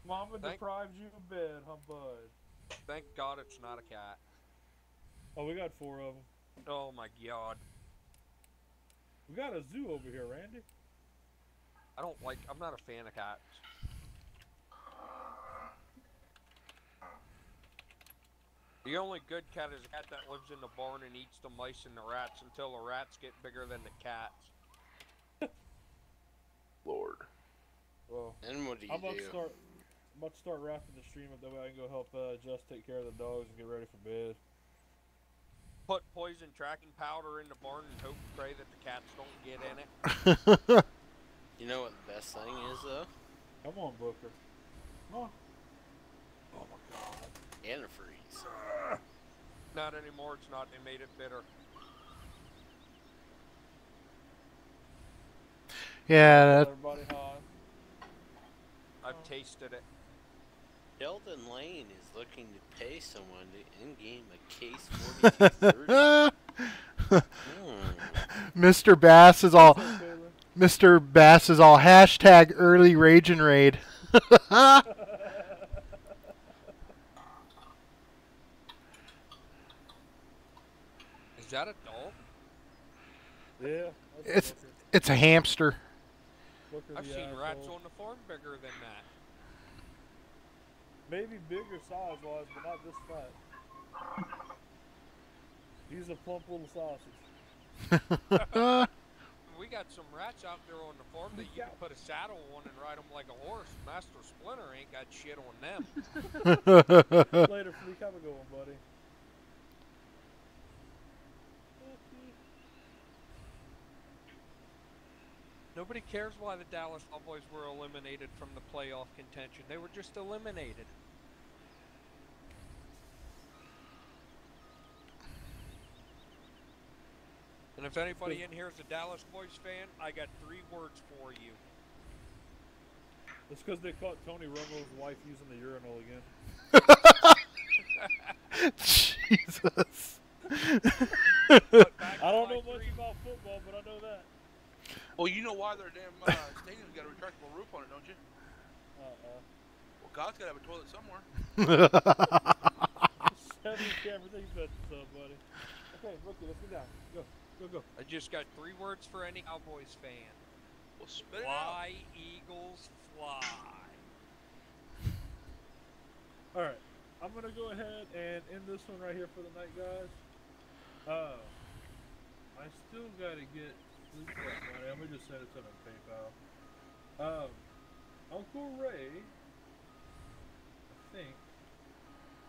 Mama deprived you of bed, huh, bud? Thank God it's not a cat. Oh, we got 4 of them. Oh my God. We got a zoo over here, Randy. I'm not a fan of cats. The only good cat is a cat that lives in the barn and eats the mice and the rats until the rats get bigger than the cats. Lord. Well, Then what do I'm you about to do? start. I'm about to start wrapping the stream up. That way I can go help Just take care of the dogs and get ready for bed. Put poison tracking powder in the barn and hope and pray that the cats don't get in it. You know what the best thing is though? Come on, Booker. Come on. Oh my God. Antifreeze. Not anymore, it's not. They made it bitter. Yeah, Everybody high. I've tasted it. Sheldon Lane is looking to pay someone to in-game a case 4230. Mr. Bass is all What's up, Taylor? Mr. Bass is all hashtag early rage and raid. Is that a dog? Yeah. It's Booker. it's a hamster. Booker I've the seen asshole. rats on the farm bigger than that. Maybe bigger size-wise, but not this fat. He's a plump little sausage. We got some rats out there on the farm that you can put a saddle on and ride them like a horse. Master Splinter ain't got shit on them. Later, Fleek. Have a good one, buddy. Nobody cares why the Dallas Cowboys were eliminated from the playoff contention. They were just eliminated. And if anybody in here is a Dallas Boys fan, I got 3 words for you. It's because they caught Tony Romo's wife using the urinal again. Jesus. I don't know much about football, but I know that. Well, you know why their damn stadium's got a retractable roof on it, don't you? Uh-uh. Well, God's got to have a toilet somewhere. 7 camera things messed up, buddy. Okay, Rookie, let's get down. Go. Go. I just got 3 words for any Cowboys fan. Well, spit it out. Fly, Eagles, fly. Alright, I'm going to go ahead and end this one right here for the night, guys. I still got to get Fleek that money. I'm going to just send it to them PayPal. Uncle Ray, I think,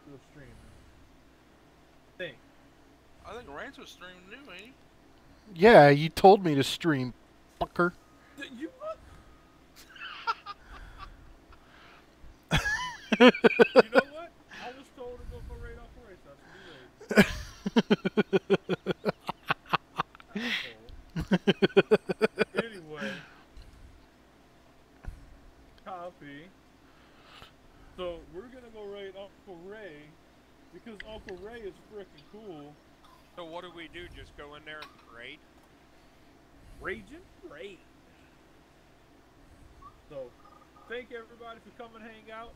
still streaming. I think Rance was streaming new, ain't he? Yeah, you told me to stream, fucker. You what? You know what? I was told to go for raid off the race. That's what Anyway. Copy. So, we're gonna go raid Uncle Ray because Uncle Ray is freaking cool. So what do we do? Just go in there and raid? Raging? Raid. So, thank everybody for coming hang out.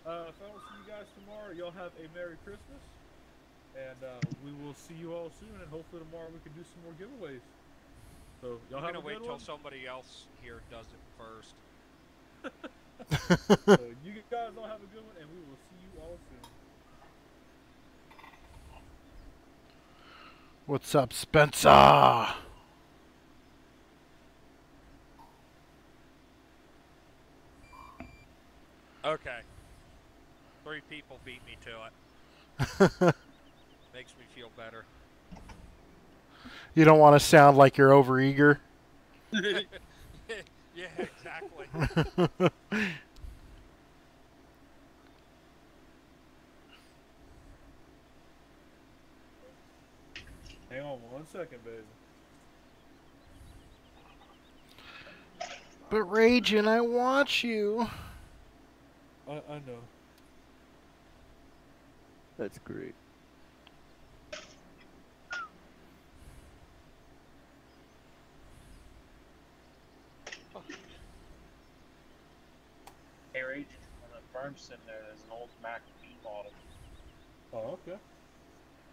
If I don't see you guys tomorrow, y'all have a Merry Christmas. And we will see you all soon. And hopefully tomorrow we can do some more giveaways. So, y'all have a good one. I'm gonna wait till somebody else here does it first. So, you guys all have a good one, and we will see you all soon. What's up, Spencer? Okay. 3 people beat me to it. Makes me feel better. You don't want to sound like you're overeager. Yeah, exactly. Hang on 1 second, baby. But Raging, I want you. I know. That's great. Hey, Rage. Hold up. FarmSim there. There's an old Mac B model. Oh, okay.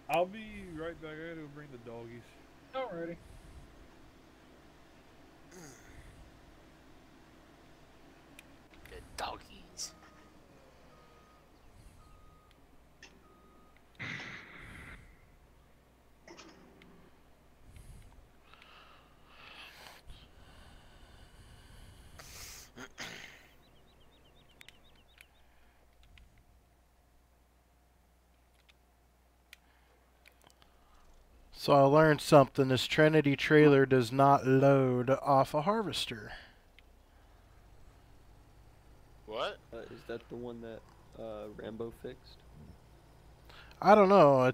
I'll be right back. I gotta go bring the doggies. Alrighty. The doggies. So I learned something. This Trinity trailer does not load off a harvester. What? Is that the one that Rambo fixed? I don't know. I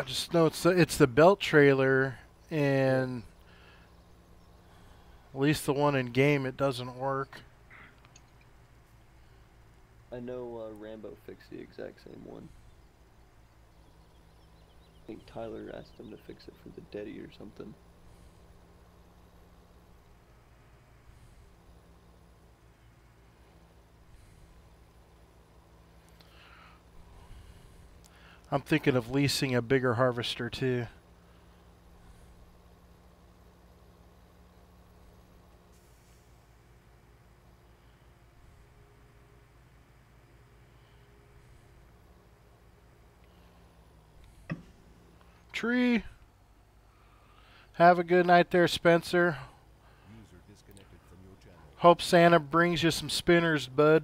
just know it's the belt trailer, and at least the one in game it doesn't work. I know Rambo fixed the exact same one. I think Tyler asked him to fix it for the Dedi or something. I'm thinking of leasing a bigger harvester too. Tree. Have a good night there, Spencer. Hope Santa brings you some spinners, bud.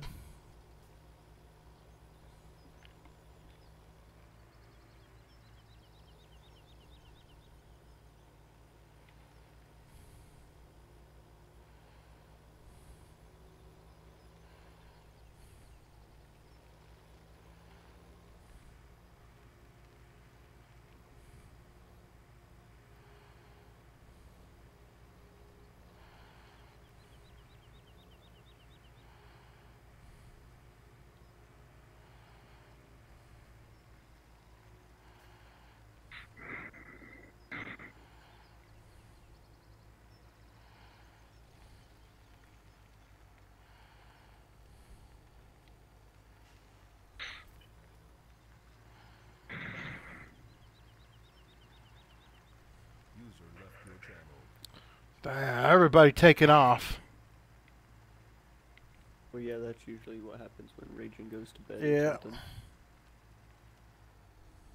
Everybody taking off. Well, yeah, that's usually what happens when Raging goes to bed Yeah.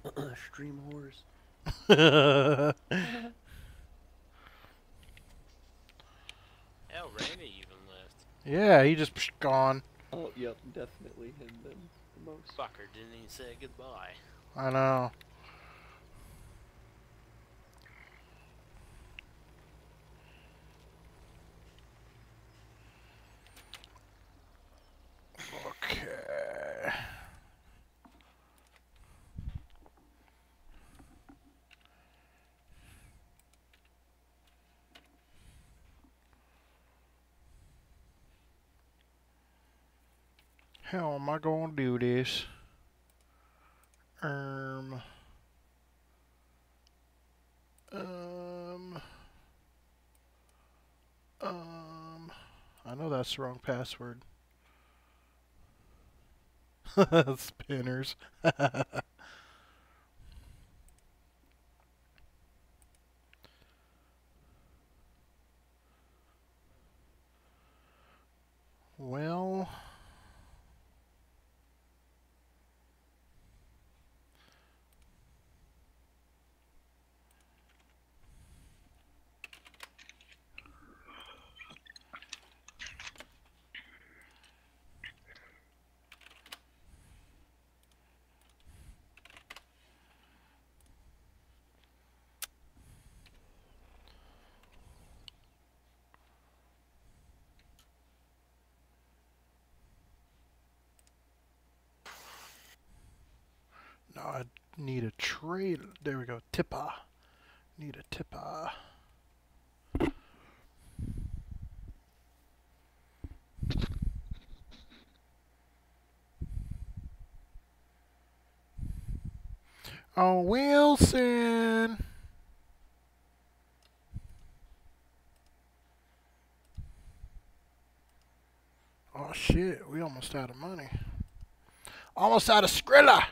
or something. Stream whores. Hell, Randy even left. Yeah, he just gone. Oh, yep, definitely him then the most. Fucker didn't even say goodbye. I know. Okay. How am I going to do this? Um, I know that's the wrong password. Spinners. Well, no, I need a trade. There we go. Tipper. Need a tipper. Oh, Wilson. Oh, shit. We almost out of money. Almost out of Skrilla!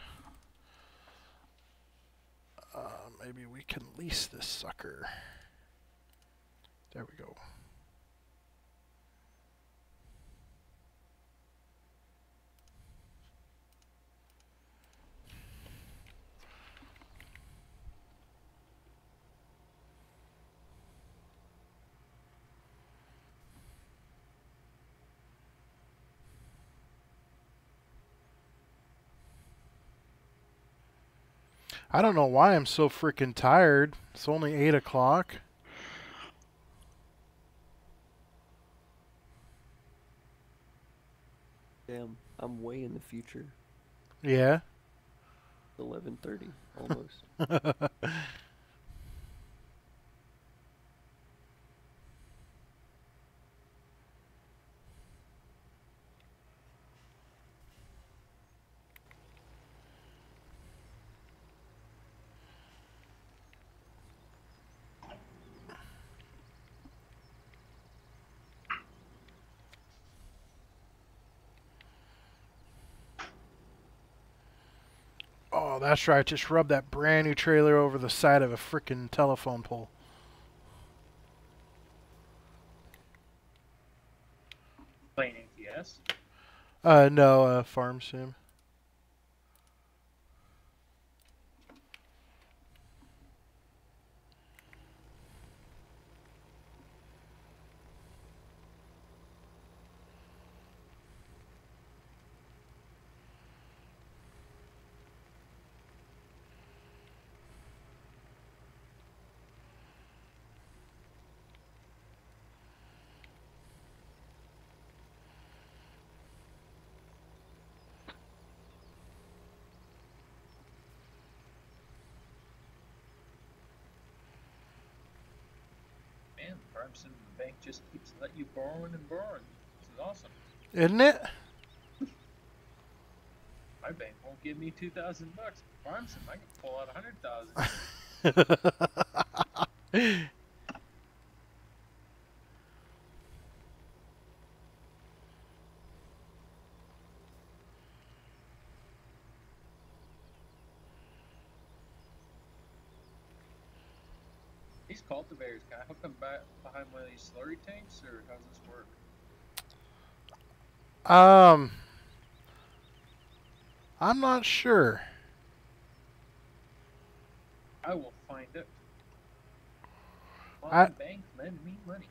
Maybe we can lease this sucker. There we go. I don't know why I'm so freaking tired. It's only 8 o'clock. Damn, I'm way in the future. Yeah. 11:30 almost. Oh, that's right. Just rub that brand new trailer over the side of a freaking telephone pole. Playing ATS. No, Farm Sim. Man, FarmSim the bank just keeps letting you borrowing and borrowing. This is awesome. Isn't it? My bank won't give me $2,000. FarmSim, I can pull out 100,000. These cultivators, can I hook them back behind one of these slurry tanks, or how does this work? I'm not sure. I will find it. I- My bank lend me money.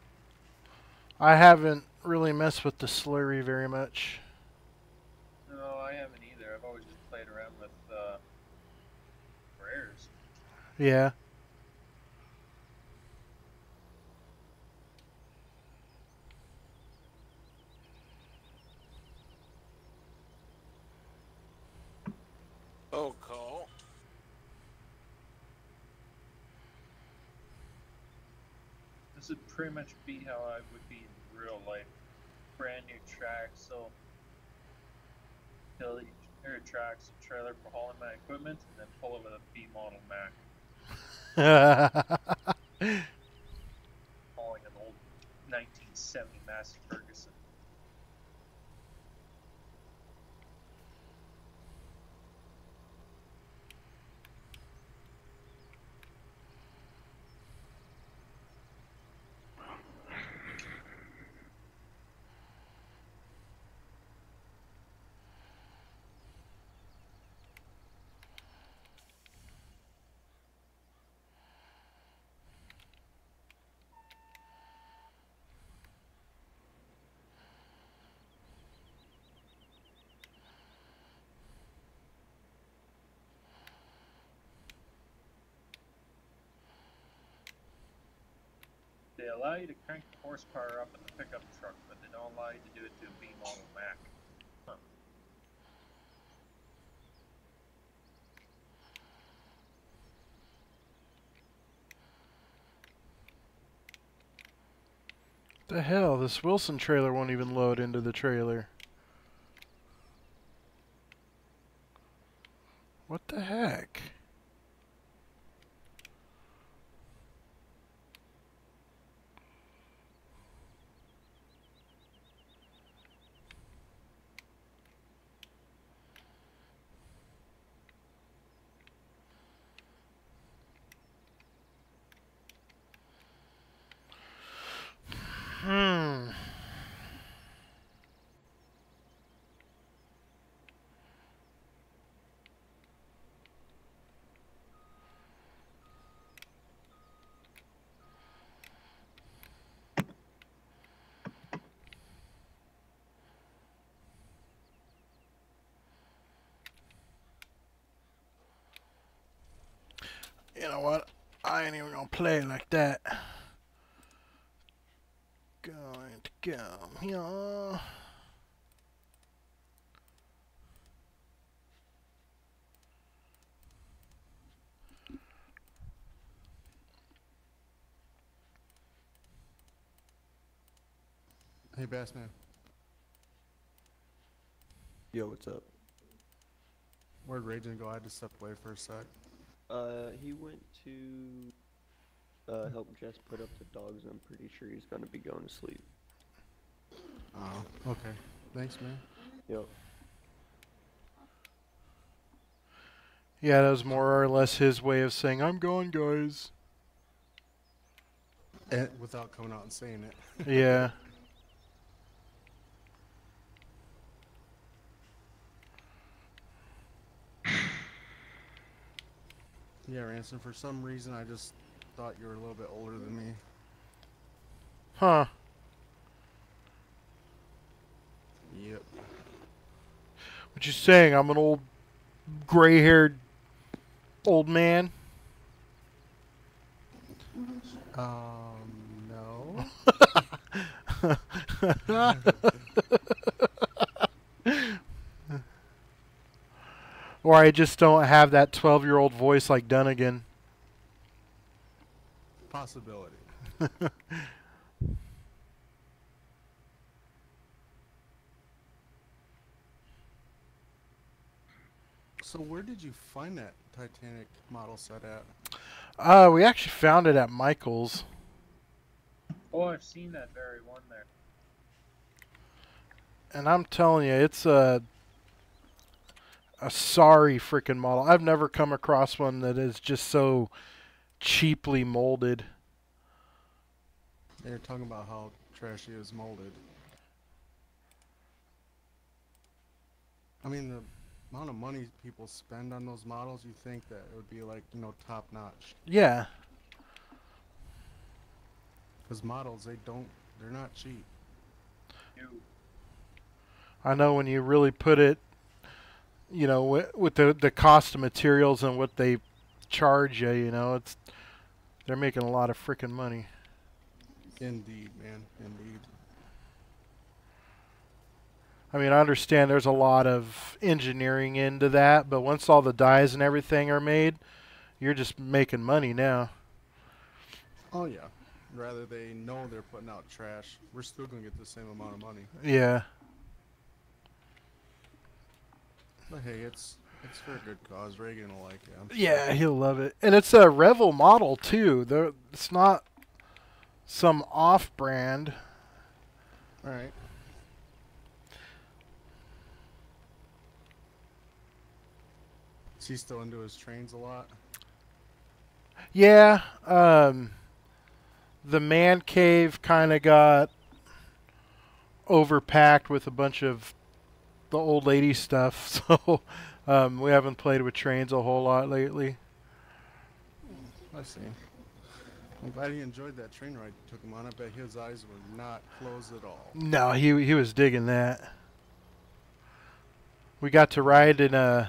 I haven't really messed with the slurry very much. No, I haven't either. I've always just played around with rares. Yeah. Oh, cool. This would pretty much be how I would be in real life. Brand new tracks, so utility tracks, a trailer for hauling my equipment, and then pull it with a B model Mac, hauling an old 1970 Massey Ferguson. They allow you to crank the horsepower up in the pickup truck, but they don't allow you to do it to a B model Mac. Huh. The hell, this Wilson trailer won't even load into the trailer. What the heck? You know what? I ain't even gonna play like that. Going to go here. Hey, Bassman. Yo, what's up? Where'd Raging go? I had to step away for a sec. He went to help Jess put up the dogs. I'm pretty sure he's gonna be going to sleep. Oh, okay. Thanks, man. Yep. Yeah, that was more or less his way of saying, I'm gone, guys. Without coming out and saying it. Yeah. Yeah, Ransom, for some reason I just thought you were a little bit older than me. Huh. Yep. What you saying? I'm an old, gray-haired old man? No. Or I just don't have that 12-year-old voice like Dunnigan. Possibility. So where did you find that Titanic model set at? We actually found it at Michael's. Oh, I've seen that very one there. And I'm telling you, it's a sorry freaking model. I've never come across one that is just so cheaply molded. They're talking about how trashy it is molded. I mean, the amount of money people spend on those models, you think that it would be like, you know, top notch. Yeah. Because models, they're not cheap. You. I know when you really put it, you know, with the cost of materials and what they charge you, you know, they're making a lot of freaking money. Indeed, man. Indeed. I mean, I understand there's a lot of engineering into that, but once all the dies and everything are made, you're just making money now. Oh, yeah. Rather they know they're putting out trash, we're still going to get the same amount of money. Yeah. But hey, it's for a good cause. Reagan will like it. I'm sure. Yeah, he'll love it. And it's a Revel model, too. It's not some off-brand. All right. Is he still into his trains a lot? Yeah, the man cave kind of got overpacked with a bunch of the old lady stuff, so we haven't played with trains a whole lot lately. I see. I'm glad he enjoyed that train ride you took him on. I bet his eyes were not closed at all. No, he was digging that. We got to ride in an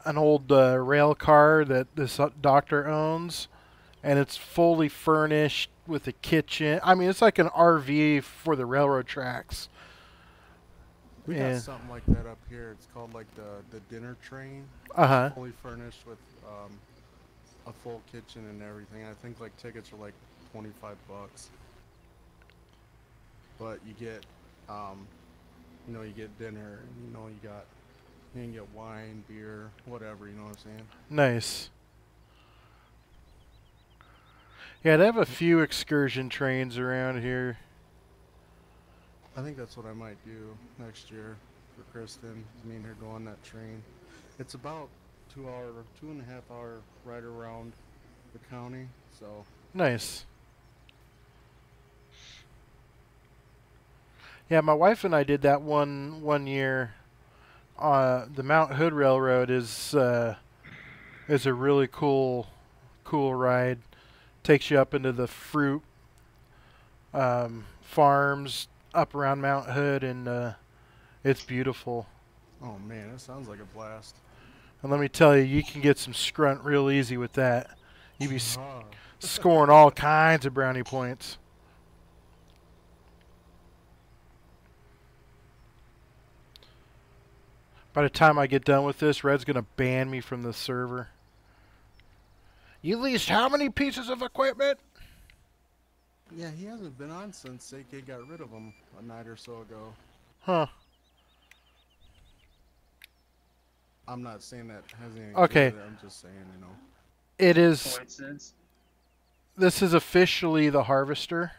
old rail car that this doctor owns, and it's fully furnished with a kitchen. I mean, it's like an RV for the railroad tracks. We Yeah. got something like that up here. It's called like the dinner train. Uh-huh. Fully furnished with a full kitchen and everything. I think like tickets are like $25. But you get you know, you get dinner, and you know, you can get wine, beer, whatever, you know what I'm saying? Nice. Yeah, they have a few excursion trains around here. I think that's what I might do next year for Kristen. Me and her go on that train. It's about 2.5 hour ride around the county, so. Nice. Yeah, my wife and I did that one year. The Mount Hood Railroad is a really cool ride. Takes you up into the fruit farms up around Mount Hood, and it's beautiful. Oh man, that sounds like a blast. And let me tell you, you can get some scrunt real easy with that. You be Ah. scoring all kinds of brownie points. By the time I get done with this, Red's going to ban me from the server. You leased how many pieces of equipment? Yeah, he hasn't been on since AK got rid of him a night or so ago. Huh. I'm not saying that has anything Okay. to do with it. I'm just saying, you know. It is. Coincidence? This is officially the harvester.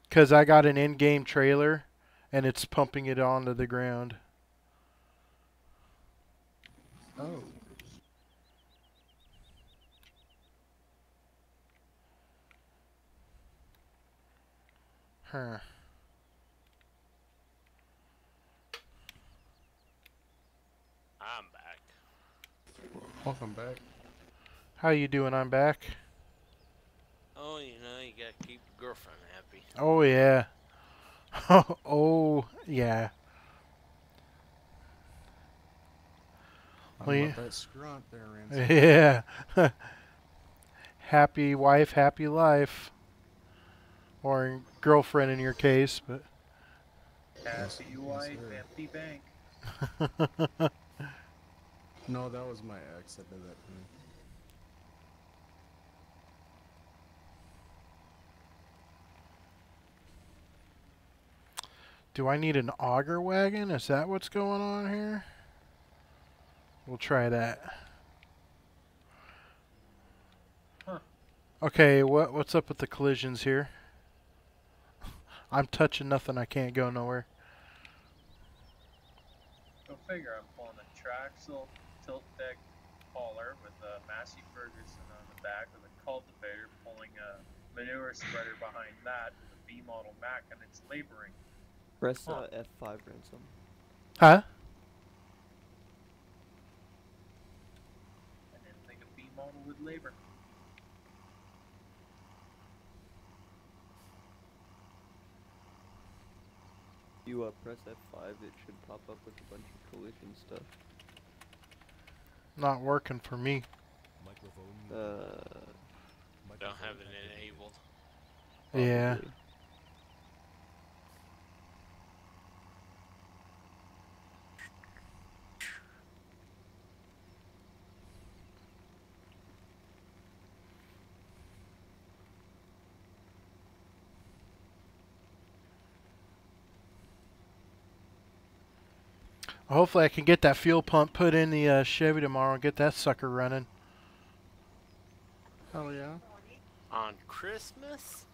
Because I got an in-game trailer, and it's pumping it onto the ground. Oh. Huh. I'm back. Welcome back. How you doing? I'm back. Oh, you know, you gotta keep your girlfriend happy. Oh, yeah. Oh, yeah. I'm Well, about that scrunt there, Ransom. yeah. Happy wife, happy life. Or girlfriend in your case, but... Happy wife, sir. empty bank. No, that was my ex that did that to me. Do I need an auger wagon? Is that what's going on here? We'll try that. Huh. Okay, what's up with the collisions here? I'm touching nothing. I can't go nowhere. Go figure, I'm pulling a Traxel tilt deck hauler with a Massey Ferguson on the back with a cultivator pulling a manure spreader behind that with a B model Mac, and it's laboring. Press Huh. F5, Ransom. Huh? I didn't think a B model would labor. You press F5, it should pop up with a bunch of collision stuff. Not working for me. Don't have it enabled. Yeah. Probably. Hopefully I can get that fuel pump put in the Chevy tomorrow and get that sucker running. Hell yeah. On Christmas?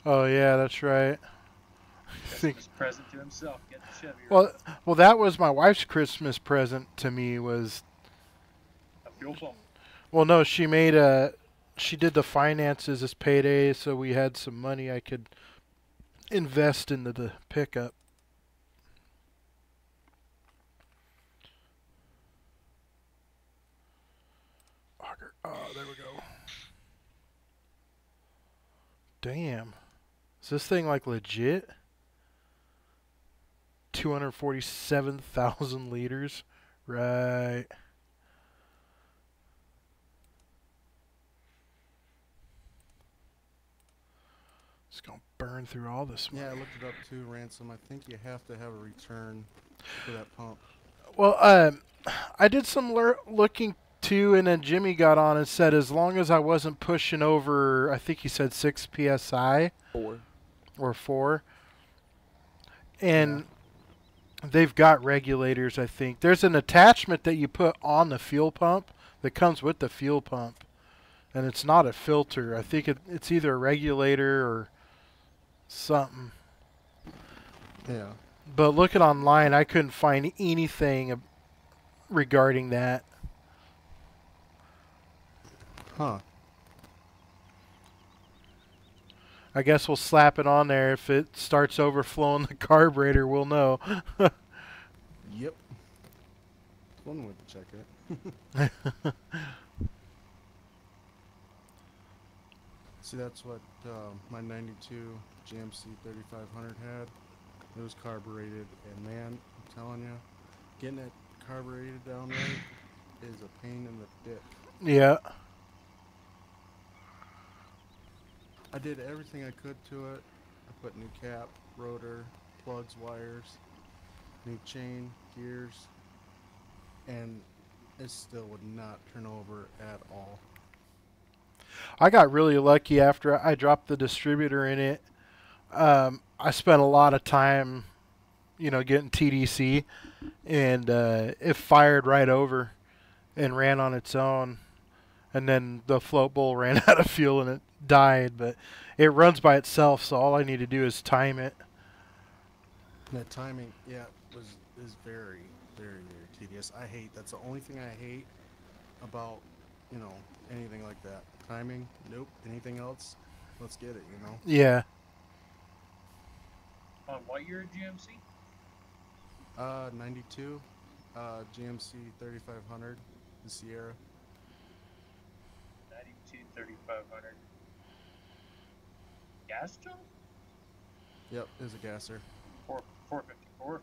Oh yeah, that's right. Christmas present to himself, get the Chevy. Well, that was my wife's Christmas present to me. Was A fuel pump. well, no, she did the finances this payday, so we had some money I could invest into the pickup. Oh, there we go. Damn. Is this thing like legit? 247,000 liters? Right. It's going to burn through all this money. Yeah, I looked it up too, Ransom. I think you have to have a return for that pump. Well, I did some looking too, and then Jimmy got on and said as long as I wasn't pushing over, I think he said 6 psi 4. or 4, and they've got regulators. I think there's an attachment that you put on the fuel pump that comes with the fuel pump, and it's not a filter. I think it's either a regulator or something. Yeah. But looking online, I couldn't find anything regarding that. Huh. I guess we'll slap it on there. If it starts overflowing the carburetor, we'll know. Yep. One way to check it. See, that's what my 92 GMC 3500 had. It was carbureted, and man, I'm telling you, getting it carbureted down right is a pain in the dick. Yeah. I did everything I could to it. I put new cap, rotor, plugs, wires, new chain, gears, and it still would not turn over at all. I got really lucky after I dropped the distributor in it. I spent a lot of time, getting TDC, and it fired right over and ran on its own. And then the float bowl ran out of fuel and it died. But it runs by itself, so all I need to do is time it. That timing, yeah, is very, very, very tedious. That's the only thing I hate about, anything like that. Timing, nope. Anything else, let's get it, Yeah. What year GMC? 92, GMC 3500, the Sierra. 92 3500. Gas jump? Yep, is a gasser. 454.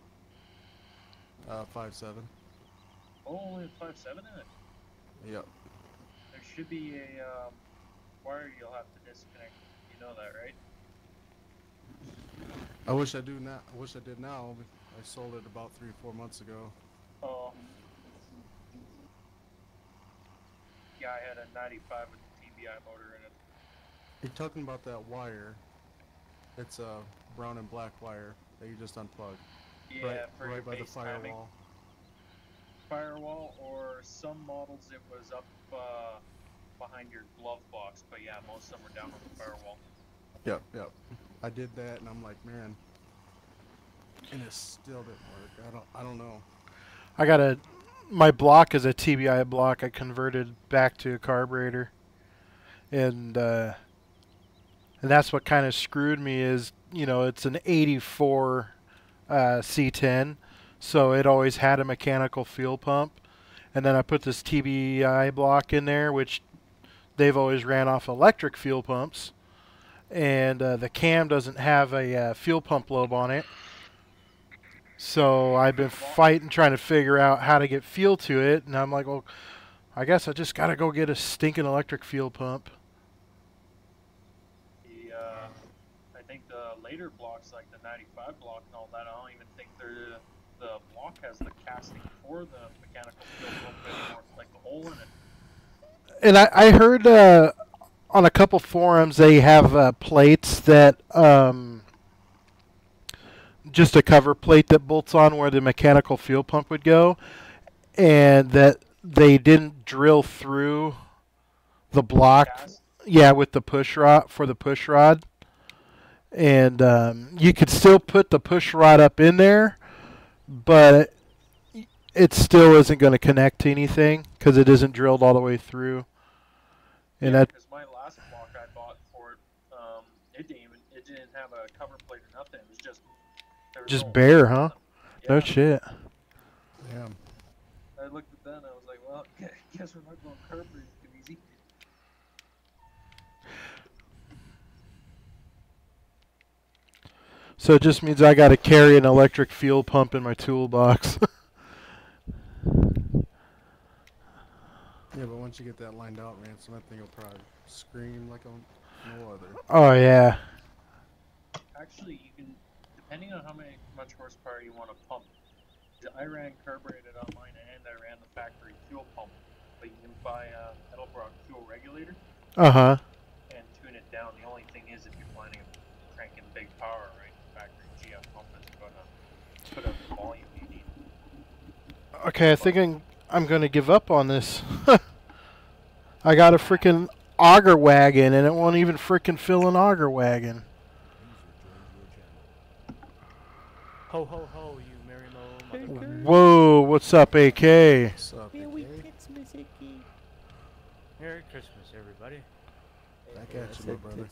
5.7. Oh, only 5.7 in it. Yep. There should be a wire you'll have to disconnect. You know that, right? I wish I did now. I sold it about 3 or 4 months ago. Oh. Yeah, I had a 95 with the TBI motor in it. You're talking about that wire. It's a brown and black wire that you just unplug. Yeah, for your right by the base timing. firewall. Firewall, or some models it was up behind your glove box, but yeah, most of them were down on the firewall. Yep. I did that, and I'm like, man, and it still didn't work. I don't know. My block is a TBI block. I converted back to a carburetor, and that's what kind of screwed me. Is it's an '84 C10, so it always had a mechanical fuel pump, and then I put this TBI block in there, which they've always ran off electric fuel pumps, and the cam doesn't have a fuel pump lobe on it. So I've been fighting, trying to figure out how to get fuel to it, and I'm like, well, I guess I just got to go get a stinking electric fuel pump. I think the later blocks, like the 95 block and all that, I don't even think the block has the casting for the mechanical fuel pump anymore, like the hole in it. And I heard on a couple forums they have plates that just a cover plate that bolts on where the mechanical fuel pump would go, and that they didn't drill through the block. Yeah, with the push rod for the push rod, and you could still put the push rod up in there, but it still isn't going to connect to anything because it isn't drilled all the way through. And yeah, because my last block I bought for it, it didn't have a cover plate or nothing. It was just bare, huh? Yeah. No shit. Yeah. I looked at that and I was like, well, guess we're not going carburetor too easy. So it just means I got to carry an electric fuel pump in my toolbox. Yeah, but once you get that lined out, Ransom, that thing will probably scream like no other. Oh yeah. Actually, you can, depending on how much horsepower you want to pump. I ran carbureted on mine and I ran the factory fuel pump, but you can buy a Edelbrock fuel regulator Uh-huh. and tune it down. The only thing is, if you're planning on cranking big power, right, the factory GF pump isn't going to put out the volume you need. Okay, I think I'm going to give up on this. I got a freaking auger wagon and it won't even freaking fill an auger wagon. Ho ho ho, you Mary Mo motherfucker. Whoa, what's up, AK? What's up, Merry AK? Christmas, Icky. Merry Christmas, everybody. Back at you, my brother.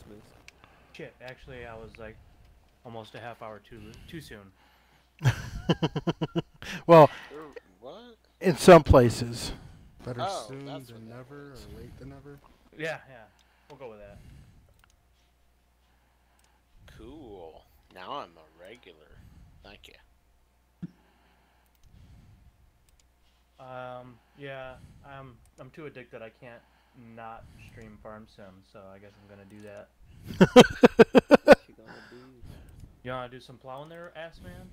Shit, actually, I was like almost a half hour too soon. Well, What? in some places. Better Oh, soon that's than what never, or late than never. Yeah, we'll go with that. Cool. Now I'm a regular. Thank you. Yeah, I'm too addicted. I can't not stream Farm Sim, so I guess I'm gonna do that. What you gonna do? You wanna do some plowing there, ass man?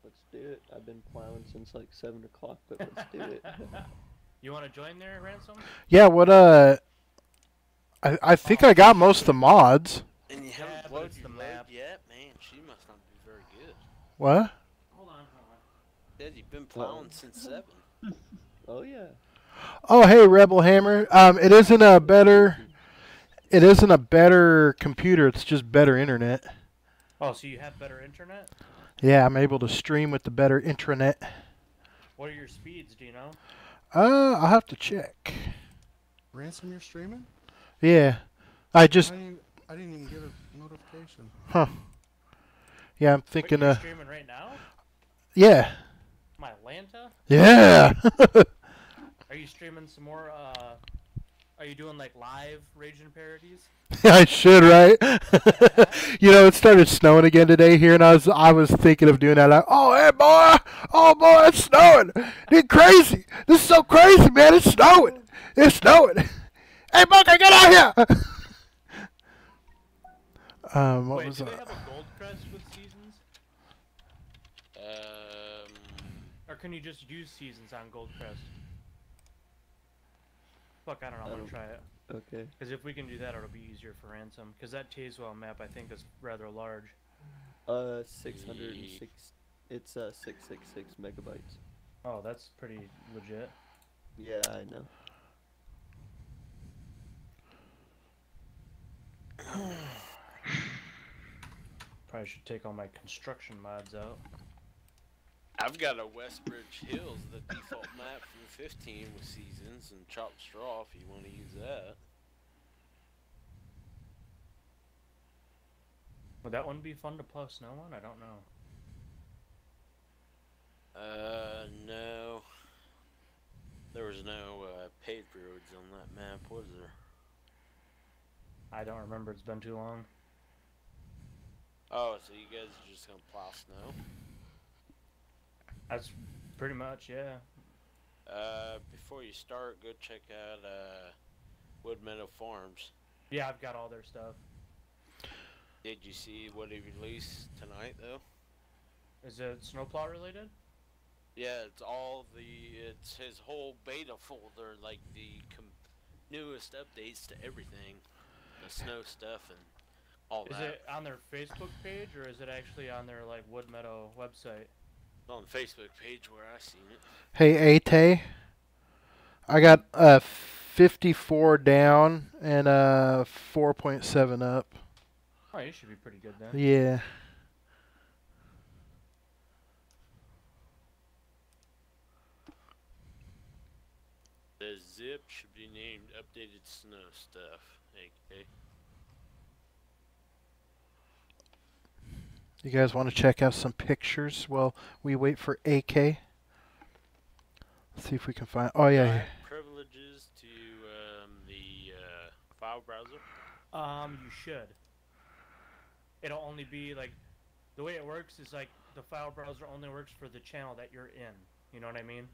Let's do it. I've been plowing since like 7 o'clock, but let's do it. You wanna join there, Ransom? Yeah, what I think I got most of the mods. And you Yeah, haven't but loaded it's your the load map. yet? Man, she must not be very good. What? Hold on. Dad, you've been plowing since 7. Oh yeah. Oh, hey, Rebel Hammer. It isn't a better computer. It's just better internet. Oh, so you have better internet? Yeah, I'm able to stream with the better intranet. What are your speeds, do you know? I'll have to check. Ransom, you're streaming? Yeah. I just, I didn't even get a notification. huh. Yeah, I'm Wait, thinking, you're streaming right now? yeah. My Atlanta? Yeah. Are you streaming some more, are you doing like live Raging parodies? I should, right? You know, it started snowing again today here, and I was thinking of doing that. Like, oh, hey, boy! Oh, boy, it's snowing! It's crazy! This is so crazy, man! It's snowing! It's snowing! Hey, Bucky, get out here! What Wait, was do they that? have a gold crest with seasons? Or can you just use seasons on gold crest? Fuck, I don't know. I'm gonna try it. Okay. Because if we can do that, it'll be easier for Ransom. Because that Tazewell map, I think, is rather large. 606. It's 666 megabytes. Oh, that's pretty legit. Yeah, I know. Probably should take all my construction mods out. I've got a Westbridge Hills, the default map from 15 with seasons and chopped straw if you want to use that. Would that one be fun to plow snow on? I don't know. No. There was no paved roads on that map, was there? I don't remember. It's been too long. Oh, so you guys are just gonna plow snow? That's pretty much, yeah. Before you start, go check out Wood Meadow Farms. Yeah, I've got all their stuff. Did you see what he released tonight, though? Is it snowplow related? Yeah, it's his whole beta folder, like the newest updates to everything, the snow stuff and all Is that. it on their Facebook page or is it actually on their like Wood Meadow website? It's on the Facebook page where I seen it. Hey, Ate. I got 54 down and 4.7 up. Oh, you should be pretty good then. Yeah. The zip should be named Updated Snow Stuff, AK. You guys want to check out some pictures while we wait for AK? Let's see if we can find. Oh yeah. Privileges to the file browser. You should. It'll only be like the way it works is like the file browser only works for the channel that you're in. You know what I mean?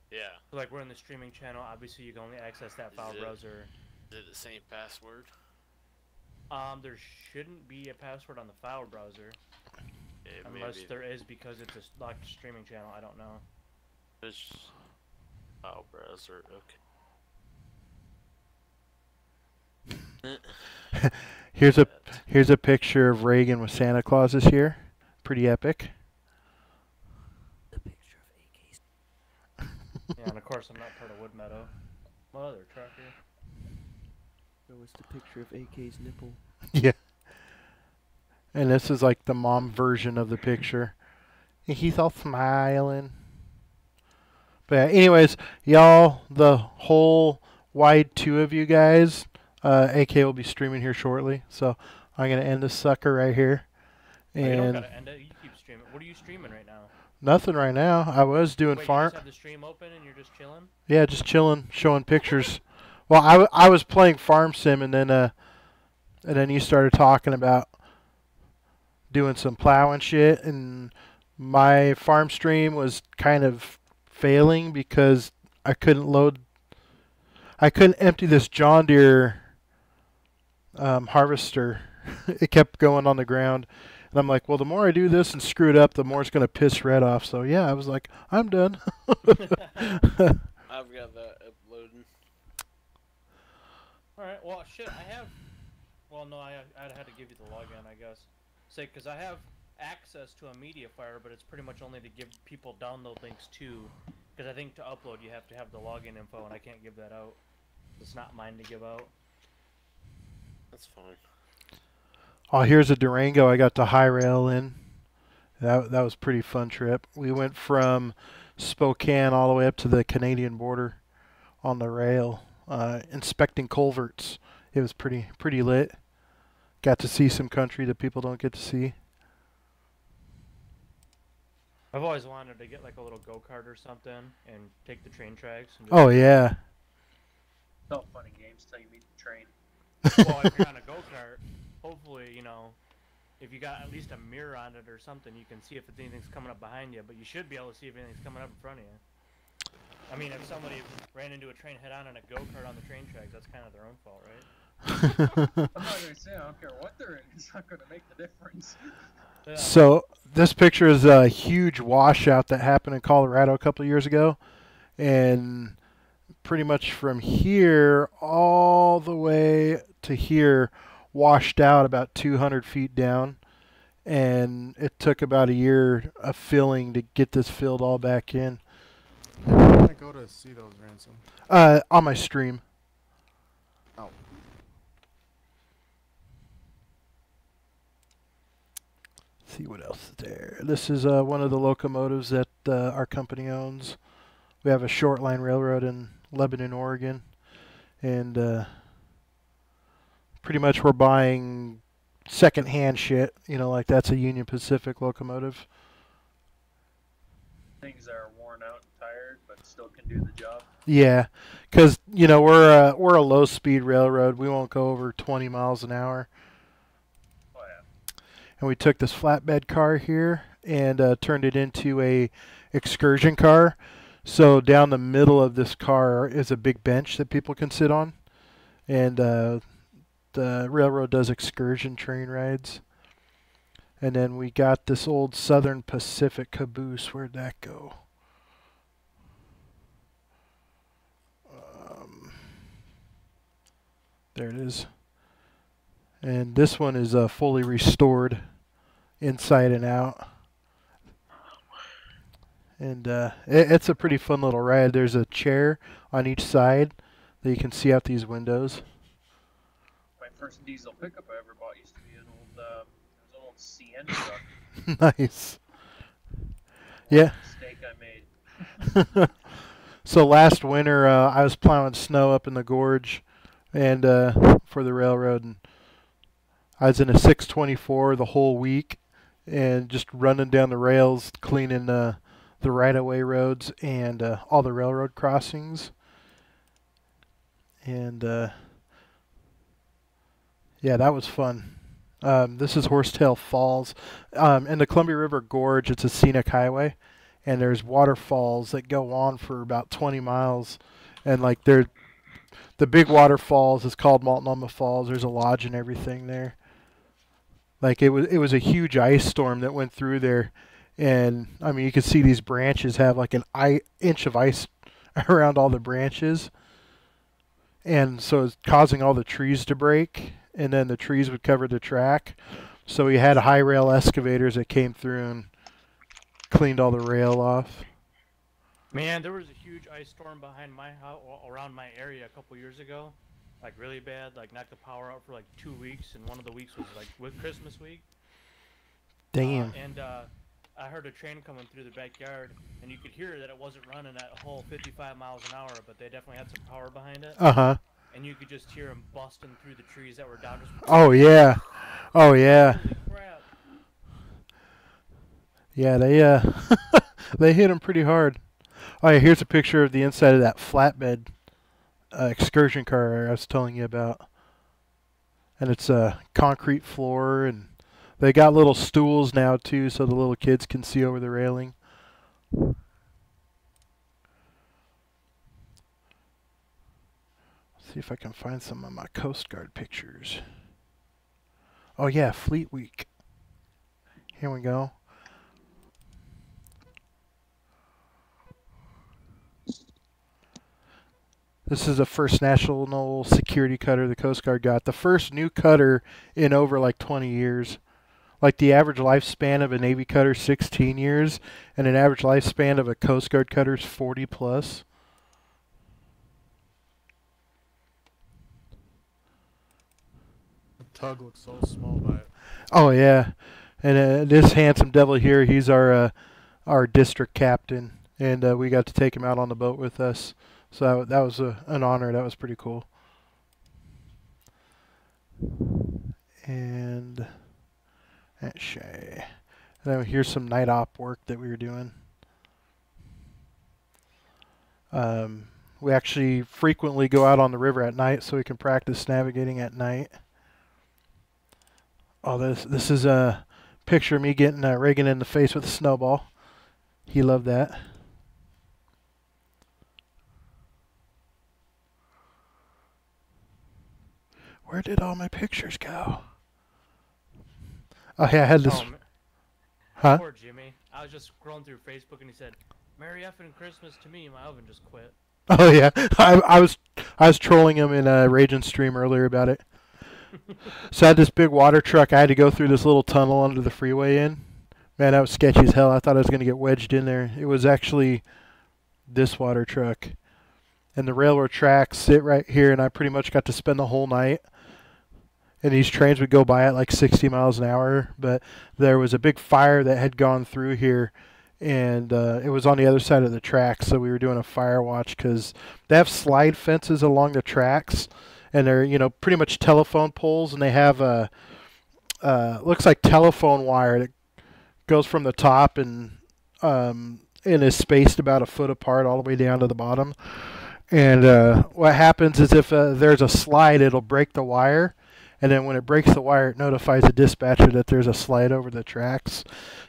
Yeah. So like we're in the streaming channel. Obviously, you can only access that file browser. Is it the same password? There shouldn't be a password on the file browser. Unless there is because it's a locked streaming channel. I don't know. This file browser, okay. Here's a picture of Reagan with Santa Claus this year. Pretty epic. The picture of AK's. Yeah, and of course I'm not part of Wood Meadow. Mother trucker. There was the picture of AK's nipple. Yeah. And this is like the mom version of the picture. He's all smiling. But yeah, anyways, y'all, the whole wide two of you guys, AK will be streaming here shortly. So I'm going to end this sucker right here. Oh, you don't And gotta end it. You keep streaming. What are you streaming right now? nothing right now. I was doing Wait, farm. You just have the stream open and you're just chilling? Yeah, just chilling, showing pictures. Well, I was playing Farm Sim, and then you started talking about doing some plowing shit, and my farm stream was kind of failing because I couldn't empty this John Deere harvester. It kept going on the ground. And I'm like, well, the more I do this and screw it up, the more it's going to piss Red off. So, yeah, I was like, I'm done. I've got that uploading. Alright, well, shit, I have... Well, no, I'd had to give you the login, I guess. Say, because I have access to a media fire, but it's pretty much only to give people download links to. Because I think to upload, you have to have the login info, and I can't give that out. It's not mine to give out. That's fine. Oh, here's a Durango I got to high rail in. That was a pretty fun trip. We went from Spokane all the way up to the Canadian border on the rail, inspecting culverts. It was pretty lit. Got to see some country that people don't get to see. I've always wanted to get like a little go-kart or something and take the train tracks. And Oh, yeah. It's all fun and games till you meet the train. Well, if you're on a go-kart, hopefully, you know, if you got at least a mirror on it or something, you can see if anything's coming up behind you, but you should be able to see if anything's coming up in front of you. I mean, if somebody ran into a train head-on in a go-kart on the train tracks, that's kind of their own fault, right? I'm not gonna say I don't care what they're in. It's not gonna make the difference. Yeah. So this picture is a huge washout that happened in Colorado a couple of years ago. And pretty much from here all the way to here washed out about 200 feet down. And it took about a year of filling to get this filled all back in. Where can I go to see those, Ransom? On my stream. Oh. See what else is there. This is one of the locomotives that our company owns. We have a short line railroad in Lebanon, Oregon, and pretty much we're buying second-hand shit. You know, like that's a Union Pacific locomotive. Things that are worn out and tired, but still can do the job. Yeah, because you know we're a low-speed railroad. We won't go over 20 miles an hour. Oh yeah. And we took this flatbed car here and turned it into a excursion car. So down the middle of this car is a big bench that people can sit on, and the railroad does excursion train rides. And then we got this old Southern Pacific caboose. Where'd that go? There it is. And this one is fully restored inside and out. And it's a pretty fun little ride. There's a chair on each side that you can see out these windows. My first diesel pickup I ever bought used to be an old CN truck. Nice. Yeah. Mistake I made. So last winter, I was plowing snow up in the gorge, and for the railroad, and I was in a 624 the whole week, and just running down the rails, cleaning the right-of-way roads and all the railroad crossings. And yeah, that was fun. This is Horsetail Falls. In the Columbia River Gorge, it's a scenic highway, and there's waterfalls that go on for about 20 miles. And like the big waterfalls is called Multnomah Falls. There's a lodge and everything there. Like it was a huge ice storm that went through there. And I mean, you could see these branches have like an inch of ice around all the branches. And so it's causing all the trees to break, and then the trees would cover the track. So we had high rail excavators that came through and cleaned all the rail off. Man, there was a huge ice storm behind my house, around my area a couple years ago. Like really bad, like knocked the power out for like 2 weeks, and one of the weeks was like with Christmas week. Damn. I heard a train coming through the backyard, and you could hear that it wasn't running at a whole 55 miles an hour, but they definitely had some power behind it. Uh-huh. And you could just hear them busting through the trees that were down. Just Oh, yeah. Oh, yeah. Holy crap. Yeah, they they hit them pretty hard. Oh, yeah, here's a picture of the inside of that flatbed excursion car I was telling you about. And it's a concrete floor, and they got little stools now, too, so the little kids can see over the railing. See if I can find some of my Coast Guard pictures. Oh yeah, Fleet Week. Here we go. This is the first national security cutter the Coast Guard got. The first new cutter in over like 20 years. Like the average lifespan of a Navy cutter is 16 years, and an average lifespan of a Coast Guard cutter is 40 plus. The tug looks so small by it. Oh yeah, and this handsome devil here, he's our district captain, and we got to take him out on the boat with us. So that was an honor. That was pretty cool. And that's shy. And then here's some night op work that we were doing. We actually frequently go out on the river at night so we can practice navigating at night. Oh, this is a picture of me getting Reagan in the face with a snowball. He loved that. Where did all my pictures go? Oh yeah, I had this. Huh? Poor Jimmy. I was just scrolling through Facebook and he said, "Merry effing Christmas to me. My oven just quit." Oh yeah, I was trolling him in a Raging Stream earlier about it. So I had this big water truck. I had to go through this little tunnel under the freeway in. Man, that was sketchy as hell. I thought I was going to get wedged in there. It was actually this water truck. And the railroad tracks sit right here, and I pretty much got to spend the whole night. And these trains would go by at like 60 miles an hour. But there was a big fire that had gone through here, and it was on the other side of the tracks. So we were doing a fire watch because they have slide fences along the tracks. And they're, pretty much telephone poles, and they have looks like telephone wire that goes from the top and is spaced about a foot apart all the way down to the bottom. And what happens is if there's a slide, it'll break the wire, and then when it breaks the wire, it notifies the dispatcher that there's a slide over the tracks.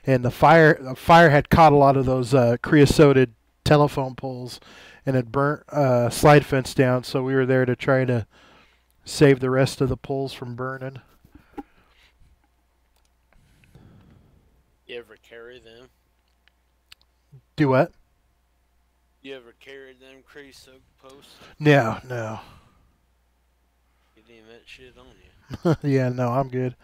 And the fire had caught a lot of those creosoted telephone poles, and it burnt slide fence down. So we were there to try to save the rest of the poles from burning. You ever carry them? Do what? You ever carried them creosote posts? No. You didn't that shit on you. Yeah, no, I'm good.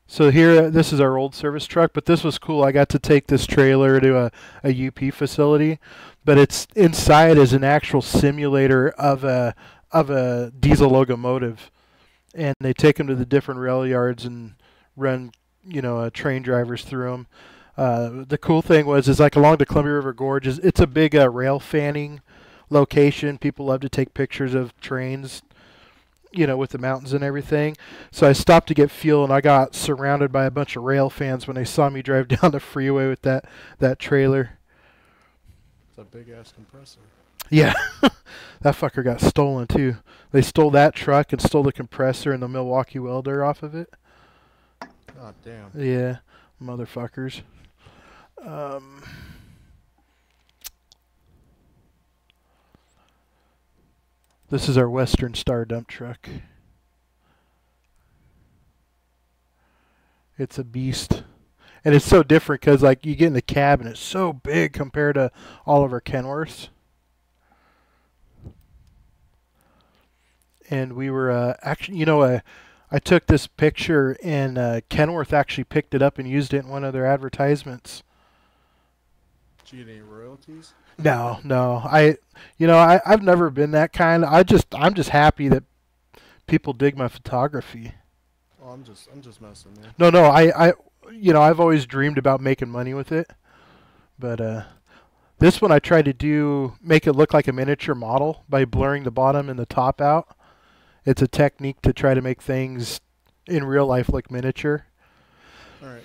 So here, this is our old service truck, but this was cool. I got to take this trailer to a UP facility, but it's inside is an actual simulator of a diesel locomotive, and they take them to the different rail yards and run, train drivers through them. The cool thing is like along the Columbia River Gorge, it's a big rail fanning location. People love to take pictures of trains, with the mountains and everything. So I stopped to get fuel, and I got surrounded by a bunch of rail fans when they saw me drive down the freeway with that trailer. It's a big ass compressor. Yeah, that fucker got stolen too. They stole that truck and stole the compressor and the Milwaukee welder off of it. God damn. Yeah, motherfuckers. This is our Western Star dump truck. It's a beast. And it's so different because like you get in the cab and it's so big compared to all of our Kenworths. And we were actually, I took this picture, and Kenworth actually picked it up and used it in one of their advertisements. Did you get any royalties? No. I've never been that kind. I'm just happy that people dig my photography. Oh, I'm just messing, man. No, I've always dreamed about making money with it, but this one I tried to make it look like a miniature model by blurring the bottom and the top out. It's a technique to try to make things in real life look miniature. All right.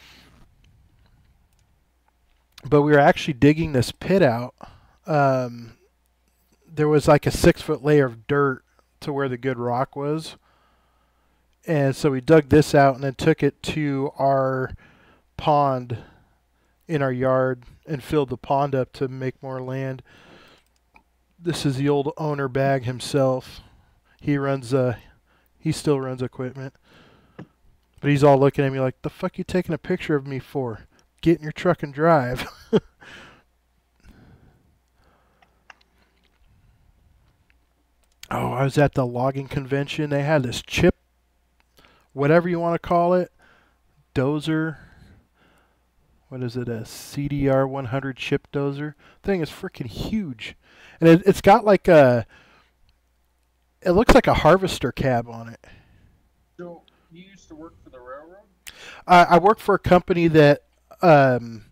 But we were actually digging this pit out. There was like a 6-foot layer of dirt to where the good rock was. And so we dug this out and then took it to our pond in our yard and filled the pond up to make more land. This is the old owner bag himself. He runs he still runs equipment. But he's all looking at me like, the fuck you taking a picture of me for? Get in your truck and drive. Oh, I was at the logging convention. They had this chip, whatever you want to call it, dozer. What is it? A CDR 100 chip dozer. Thing is freaking huge, and it's got like a. It looks like a harvester cab on it. So you used to work for the railroad? I work for a company that that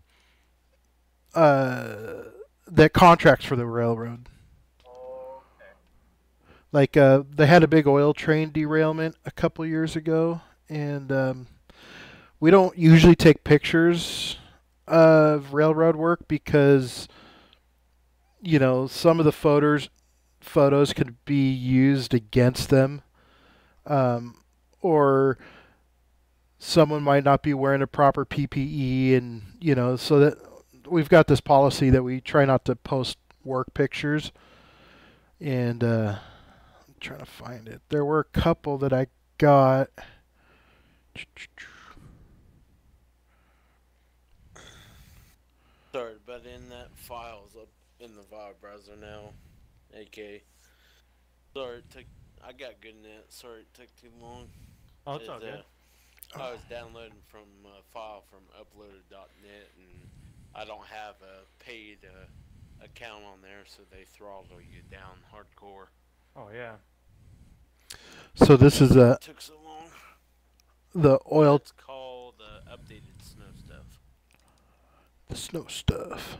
contracts for the railroad. Okay. Like they had a big oil train derailment a couple years ago, and we don't usually take pictures of railroad work because some of the photos could be used against them, or someone might not be wearing a proper PPE, and so that we've got this policy that we try not to post work pictures. And I'm trying to find it. There were a couple that I got. Sorry, but in that file's up in the file browser now. AK. Sorry, I got good net. Sorry it took too long. Oh, it's all good. I was downloading from a file from uploaded.net, and I don't have a paid account on there, so they throttle you down hardcore. Oh yeah. So this is It took so long. the oil. It's called updated snow stuff. The snow stuff.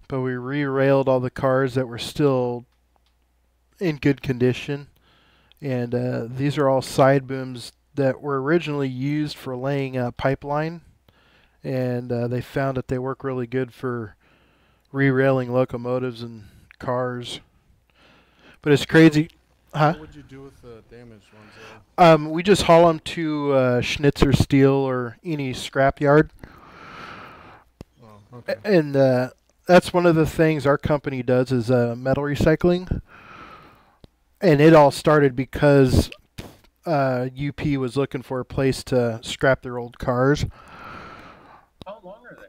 But we re-railed all the cars that were still in good condition. And these are all side booms that were originally used for laying a pipeline. And they found that they work really good for re-railing locomotives and cars. But it's crazy. Huh? What would you do with the damaged ones? We just haul them to Schnitzer Steel or any scrap yard. Oh, okay. And that's one of the things our company does is metal recycling. And it all started because UP was looking for a place to scrap their old cars. How long are they?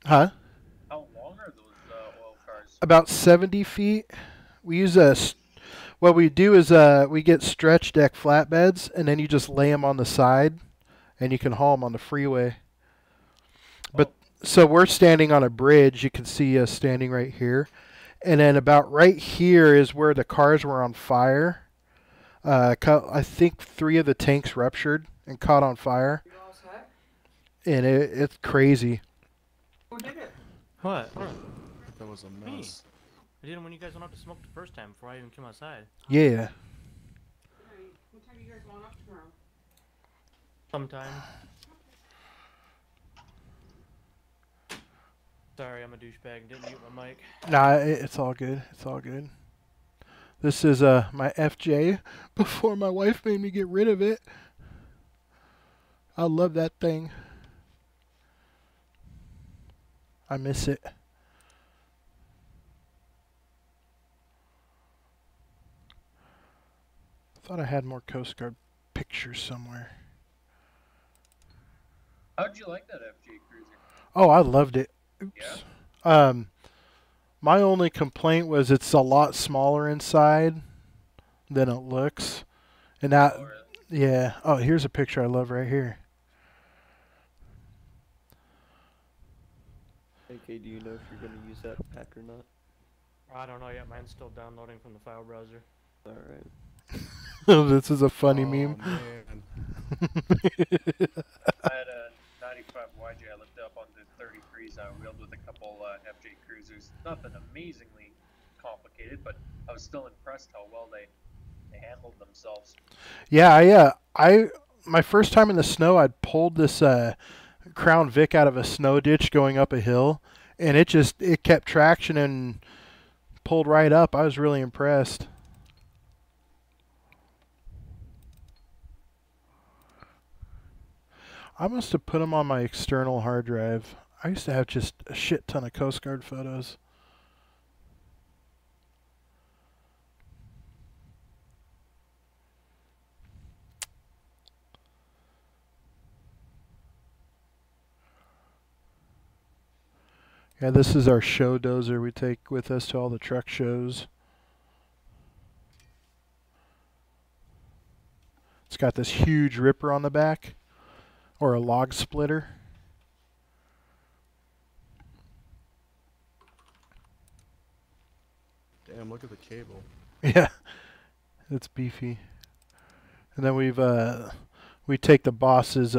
Huh? How long are those oil cars? About 70 feet. We use what we do is we get stretch deck flatbeds, and then you just lay them on the side, and you can haul them on the freeway. But so we're standing on a bridge. You can see us standing right here. And then about right here is where the cars were on fire. I think 3 of the tanks ruptured and caught on fire. And it's crazy. Who did it? What? That was a mess. I did it when you guys went out to smoke the first time before I even came outside. Yeah. What time are you guys going up tomorrow? Sometime. Sorry, I'm a douchebag. Didn't mute my mic. Nah, it's all good. It's all good. This is my FJ before my wife made me get rid of it. I love that thing. I miss it. Thought I had more Coast Guard pictures somewhere. How'd you like that FJ Cruiser? Oh, I loved it. Oops. Yeah? My only complaint was it's a lot smaller inside than it looks. And that, Oh, really? yeah. Oh, here's a picture I love right here. AK, do you know if you're going to use that pack or not? I don't know yet. Mine's still downloading from the file browser. Alright. This is a funny Oh, meme. Man. I had a 95 YJ. I looked up on the 33s. I wheeled with a couple FJ Cruisers. Nothing amazingly complicated, but I was still impressed how well they handled themselves. Yeah, my first time in the snow, I'd pulled this Crown Vic out of a snow ditch going up a hill, and it kept traction and pulled right up. I was really impressed. I must have put them on my external hard drive. I used to have just a shit ton of Coast Guard photos. Yeah, this is our show dozer we take with us to all the truck shows. It's got this huge ripper on the back, or a log splitter. Damn, look at the cable. Yeah, it's beefy. And then we take the boss's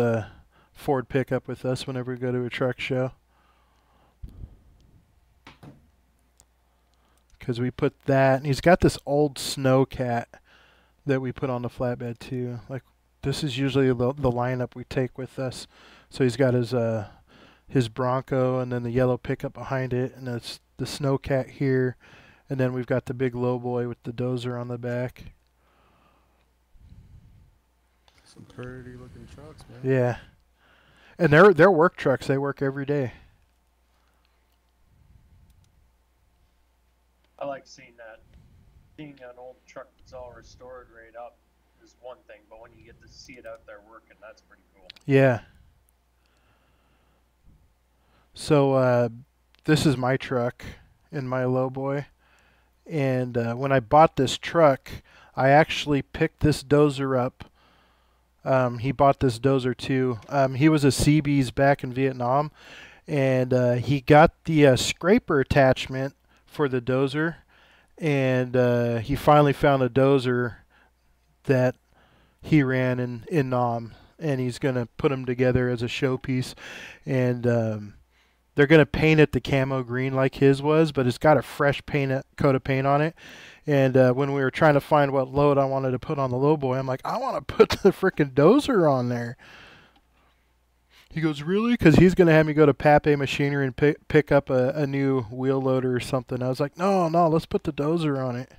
Ford pickup with us whenever we go to a truck show. Because we put that, and he's got this old Snowcat that we put on the flatbed too. Like, this is usually the lineup we take with us. So he's got his Bronco, and then the yellow pickup behind it, and it's the Snowcat here, and then we've got the big lowboy with the dozer on the back. Some pretty looking trucks, man. Yeah, and they're work trucks. They work every day. I like seeing that. Seeing an old truck that's all restored right up is one thing, but when you get to see it out there working, that's pretty cool. Yeah. So this is my truck and my lowboy. And when I bought this truck, I actually picked this dozer up. He bought this dozer too. He was a Seabees back in Vietnam, and he got the scraper attachment for the dozer, and he finally found a dozer that he ran in Nam, and he's going to put them together as a showpiece, and they're going to paint it the camo green like his was, but it's got a fresh coat of paint on it. And when we were trying to find what load I wanted to put on the lowboy, I'm like, I want to put the freaking dozer on there. He goes, really? Because he's going to have me go to Pape Machinery and pick up a new wheel loader or something. I was like, no, let's put the dozer on it.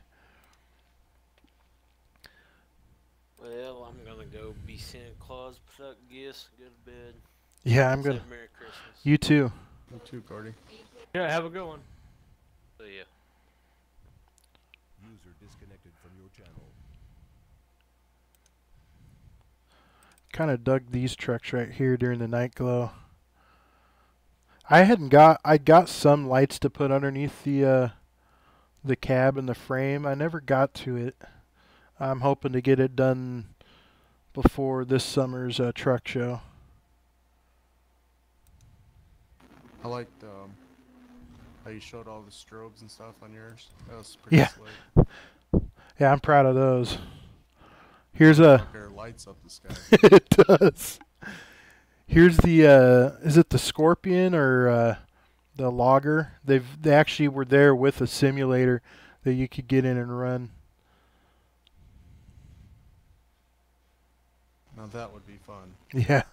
Well, I'm going to go be Santa Claus, put up gifts, go to bed. Yeah, I'm going to. Merry Christmas. You too. You too, Gordy. Yeah, have a good one. See ya. User disconnected from your channel. Kind of dug these trucks right here during the night glow. I got some lights to put underneath the cab and the frame. I never got to it. I'm hoping to get it done before this summer's truck show. I liked how you showed all the strobes and stuff on yours. That was pretty slick. Yeah, I'm proud of those. Here's a. There lights up the sky. It does. Here's the. Is it the Scorpion or the Logger? They actually were there with a simulator that you could get in and run. Now that would be fun. Yeah.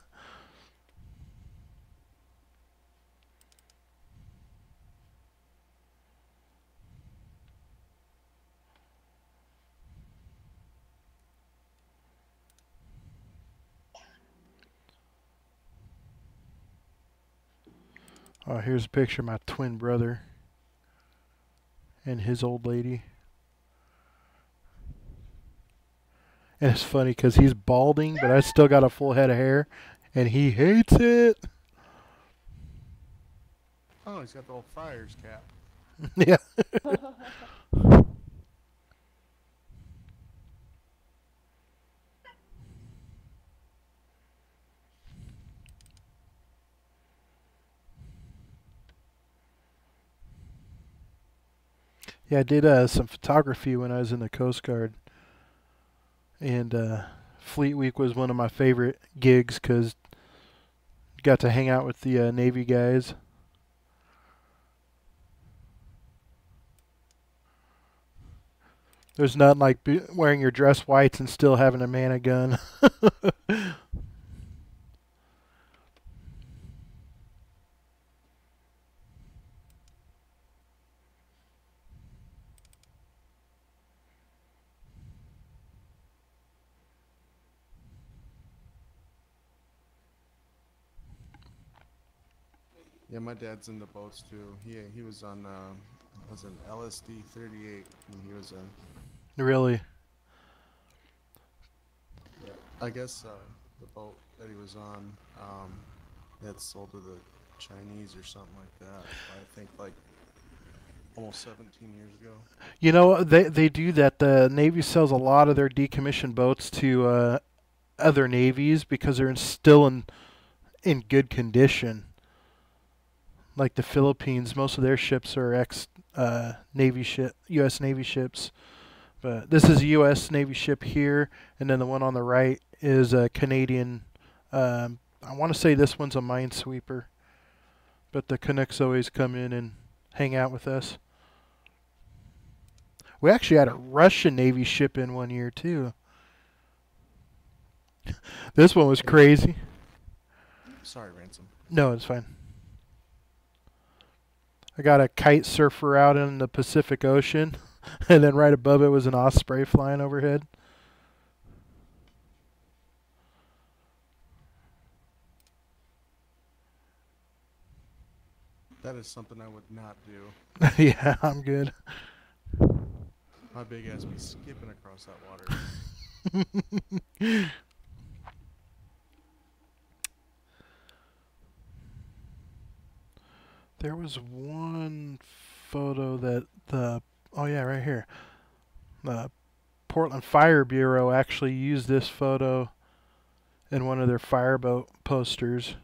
Oh, here's a picture of my twin brother and his old lady. And it's funny because he's balding, but I still got a full head of hair, and he hates it. Oh, he's got the old Friars cap. Yeah. Yeah, I did some photography when I was in the Coast Guard. And Fleet Week was one of my favorite gigs because got to hang out with the Navy guys. There's nothing like wearing your dress whites and still having a man a gun. Yeah, my dad's in the boats too. He was on was an LSD 38 when he was in. Really? Yeah, I guess the boat that he was on, that's sold to the Chinese or something like that. I think like almost 17 years ago. You know, they do that. The Navy sells a lot of their decommissioned boats to other navies because they're still in good condition. Like the Philippines, most of their ships are Navy ship, U.S. Navy ships. But this is a U.S. Navy ship here, and then the one on the right is a Canadian. I want to say this one's a minesweeper, but the Canucks always come in and hang out with us. We actually had a Russian Navy ship in one year too. This one was crazy. Sorry, Ransom. No, it's fine. I got a kite surfer out in the Pacific Ocean, and then right above it was an osprey flying overhead. That is something I would not do. Yeah, I'm good. My big ass be skipping across that water. There was one photo that oh yeah, right here. The Portland Fire Bureau actually used this photo in one of their fireboat posters.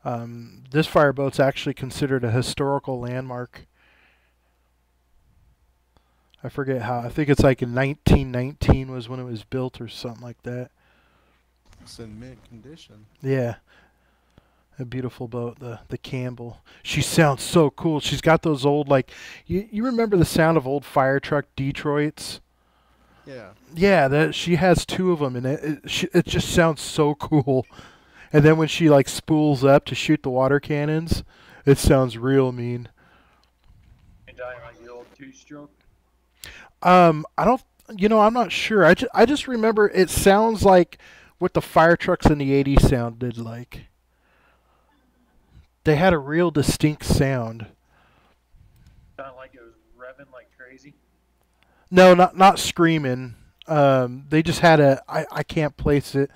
This fireboat's actually considered a historical landmark. I forget how. I think it's like in 1919 was when it was built or something like that. It's in mint condition. Yeah. A beautiful boat, the Campbell. She sounds so cool. She's got those old, like, you remember the sound of old fire truck Detroits? Yeah. Yeah, she has two of them, and it just sounds so cool. And then when she, like, spools up to shoot the water cannons, it sounds real mean. And dying like the old two-stroke? I don't, I'm not sure. I just remember it sounds like what the fire trucks in the 80s sounded like. They had a real distinct sound. Sounded like it was revving like crazy? No, not screaming. They just had I can't place it.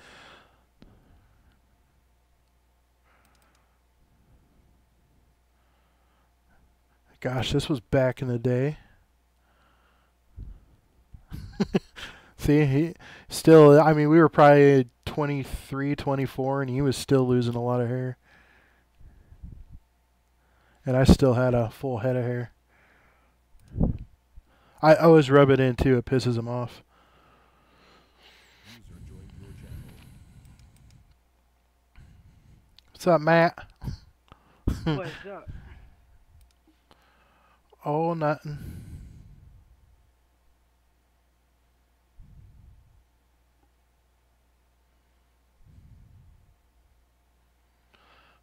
Gosh, this was back in the day. See, I mean, we were probably 23, 24, and he was still losing a lot of hair. And I still had a full head of hair. I always rub it in too. It pisses him off. What's up, Matt? What's up? Oh, nothing.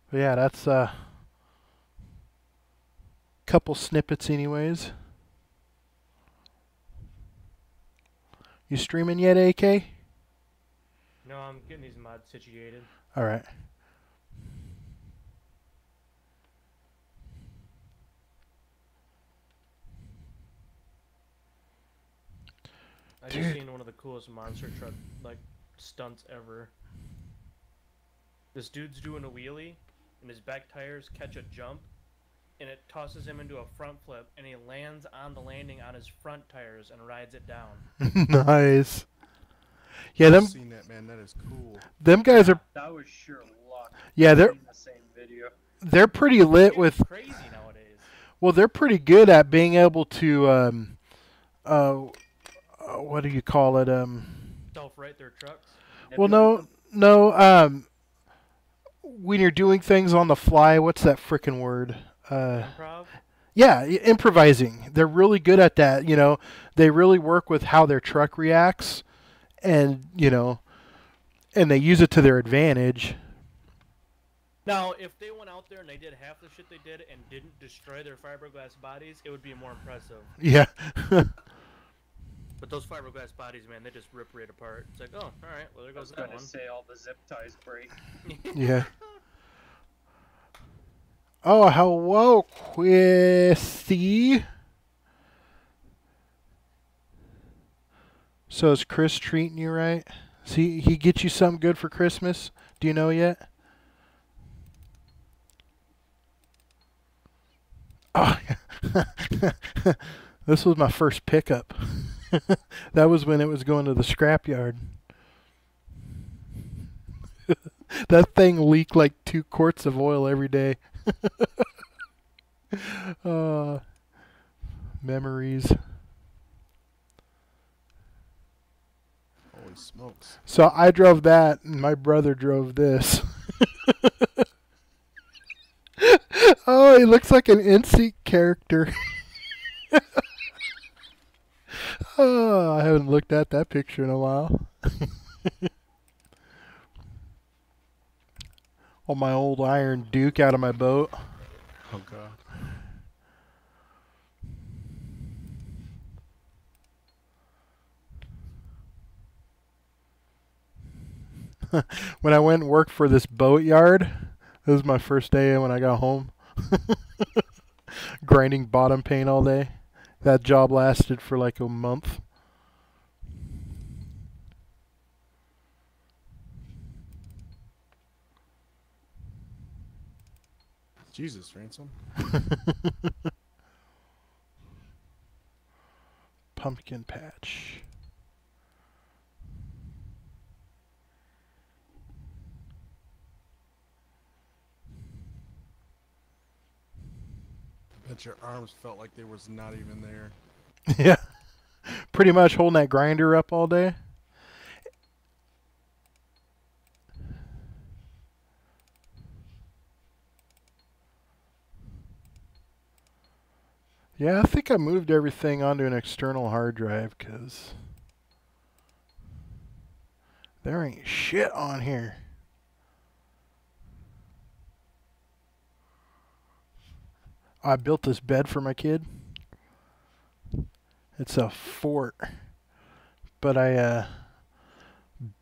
But yeah, that's couple snippets anyways. You streaming yet, AK? No, I'm getting these mods situated. Alright. I just seen one of the coolest monster truck stunts ever. This dude's doing a wheelie, and his back tires catch a jump, and it tosses him into a front flip, and he lands on the landing on his front tires and rides it down. Nice. Yeah, them. I've seen that, man. That is cool. Them guys are. That was sure luck. Yeah, the same video. They're pretty lit with. Crazy nowadays. Well, they're pretty good at being able to what do you call it? Self-right their trucks. Well, no. When you're doing things on the fly, what's that frickin' word? Improv? Yeah, improvising. They're really good at that. They really work with how their truck reacts, and and they use it to their advantage. Now, if they went out there and they did half the shit they did and didn't destroy their fiberglass bodies, it would be more impressive. Yeah. But those fiberglass bodies, man, they just rip right apart. It's like, oh, all right, well, there goes that one. I was gonna say all the zip ties break. Yeah. Oh, hello, Chrissy. So is Chris treating you right? He get you something good for Christmas? Do you know yet? This was my first pickup. That was when it was going to the scrapyard. That thing leaked like 2 quarts of oil every day. Memories. Holy smokes. So I drove that, and my brother drove this. Oh, he looks like an NSYNC character. Oh, I haven't looked at that picture in a while. Oh, my old Iron Duke out of my boat. Oh, God. When I went and worked for this boat yard, this was my first day when I got home. Grinding bottom paint all day. That job lasted for like a month. Jesus, Ransom. Pumpkin patch. Bet your arms felt like they was not even there. Yeah. Pretty much holding that grinder up all day. Yeah, I think I moved everything onto an external hard drive because there ain't shit on here. I built this bed for my kid. It's a fort. But I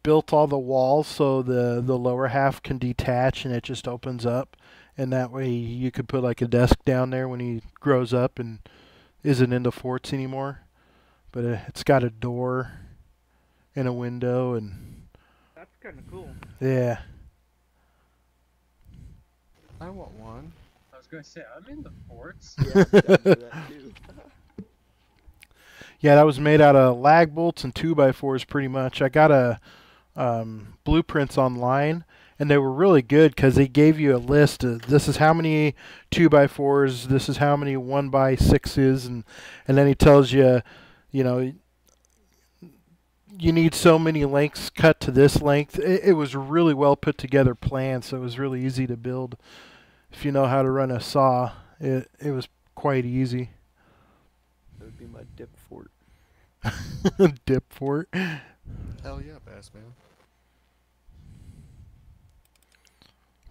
built all the walls so the lower half can detach and it just opens up. And that way you could put like a desk down there when he grows up and isn't into forts anymore. But it's got a door and a window and... That's kind of cool. Yeah. I want one. I was going to say, I'm in the forts. Yeah, I'm down for that too. Yeah, that was made out of lag bolts and 2x4s pretty much. I got a blueprints online, and they were really good because they gave you a list of this is how many 2x4s, this is how many 1x6s, and then he tells you, you know, you need so many lengths cut to this length. It was a really well put together plan, so it was really easy to build. If you know how to run a saw, it was quite easy. That would be my dip fort. Dip fort. Hell yeah, Bass Man.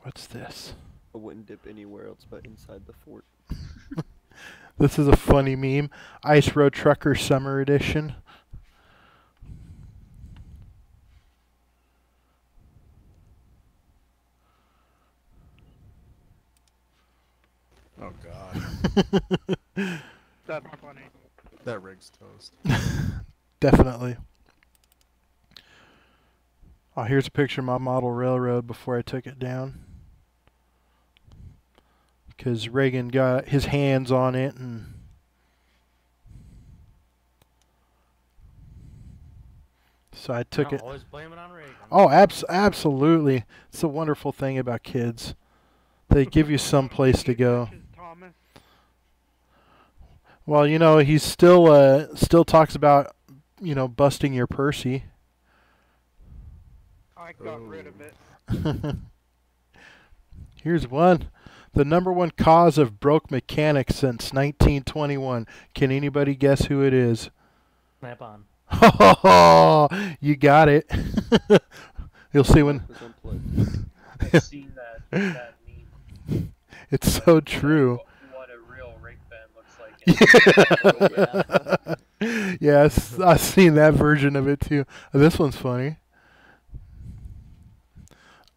What's this? I wouldn't dip anywhere else but inside the fort. This is a funny meme. Ice Road Trucker Summer Edition. Oh, God. That's funny. That rig's toast. Definitely. Oh, here's a picture of my model railroad before I took it down. Because Reagan got his hands on it and... So I took it. Always blame it on Reagan. Oh, absolutely. It's a wonderful thing about kids. They give you some place to go. Thomas. Well, you know, he still talks about, you know, busting your Percy. I got rid of it. Here's one. The #1 cause of broke mechanics since 1921. Can anybody guess who it is? Snap on. Oh, you got it. You'll see when. I've seen that meme. It's so true. What a real rig band looks like. Yes, I've seen that version of it too. This one's funny.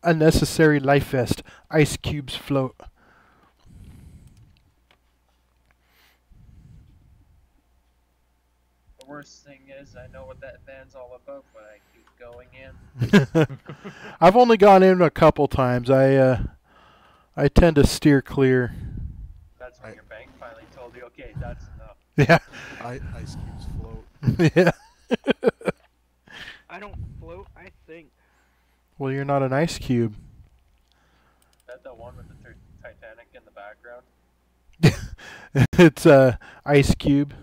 Unnecessary life vest. Ice cubes float. The worst thing is, I know what that band's all about, but I keep going in. I've only gone in a couple times. I tend to steer clear. Got that's when your bank finally told you, okay, that's enough. Yeah. Ice cubes float. Yeah. I don't float, I sink. Well, you're not an ice cube. Is that the one with the Titanic in the background? It's a ice cube.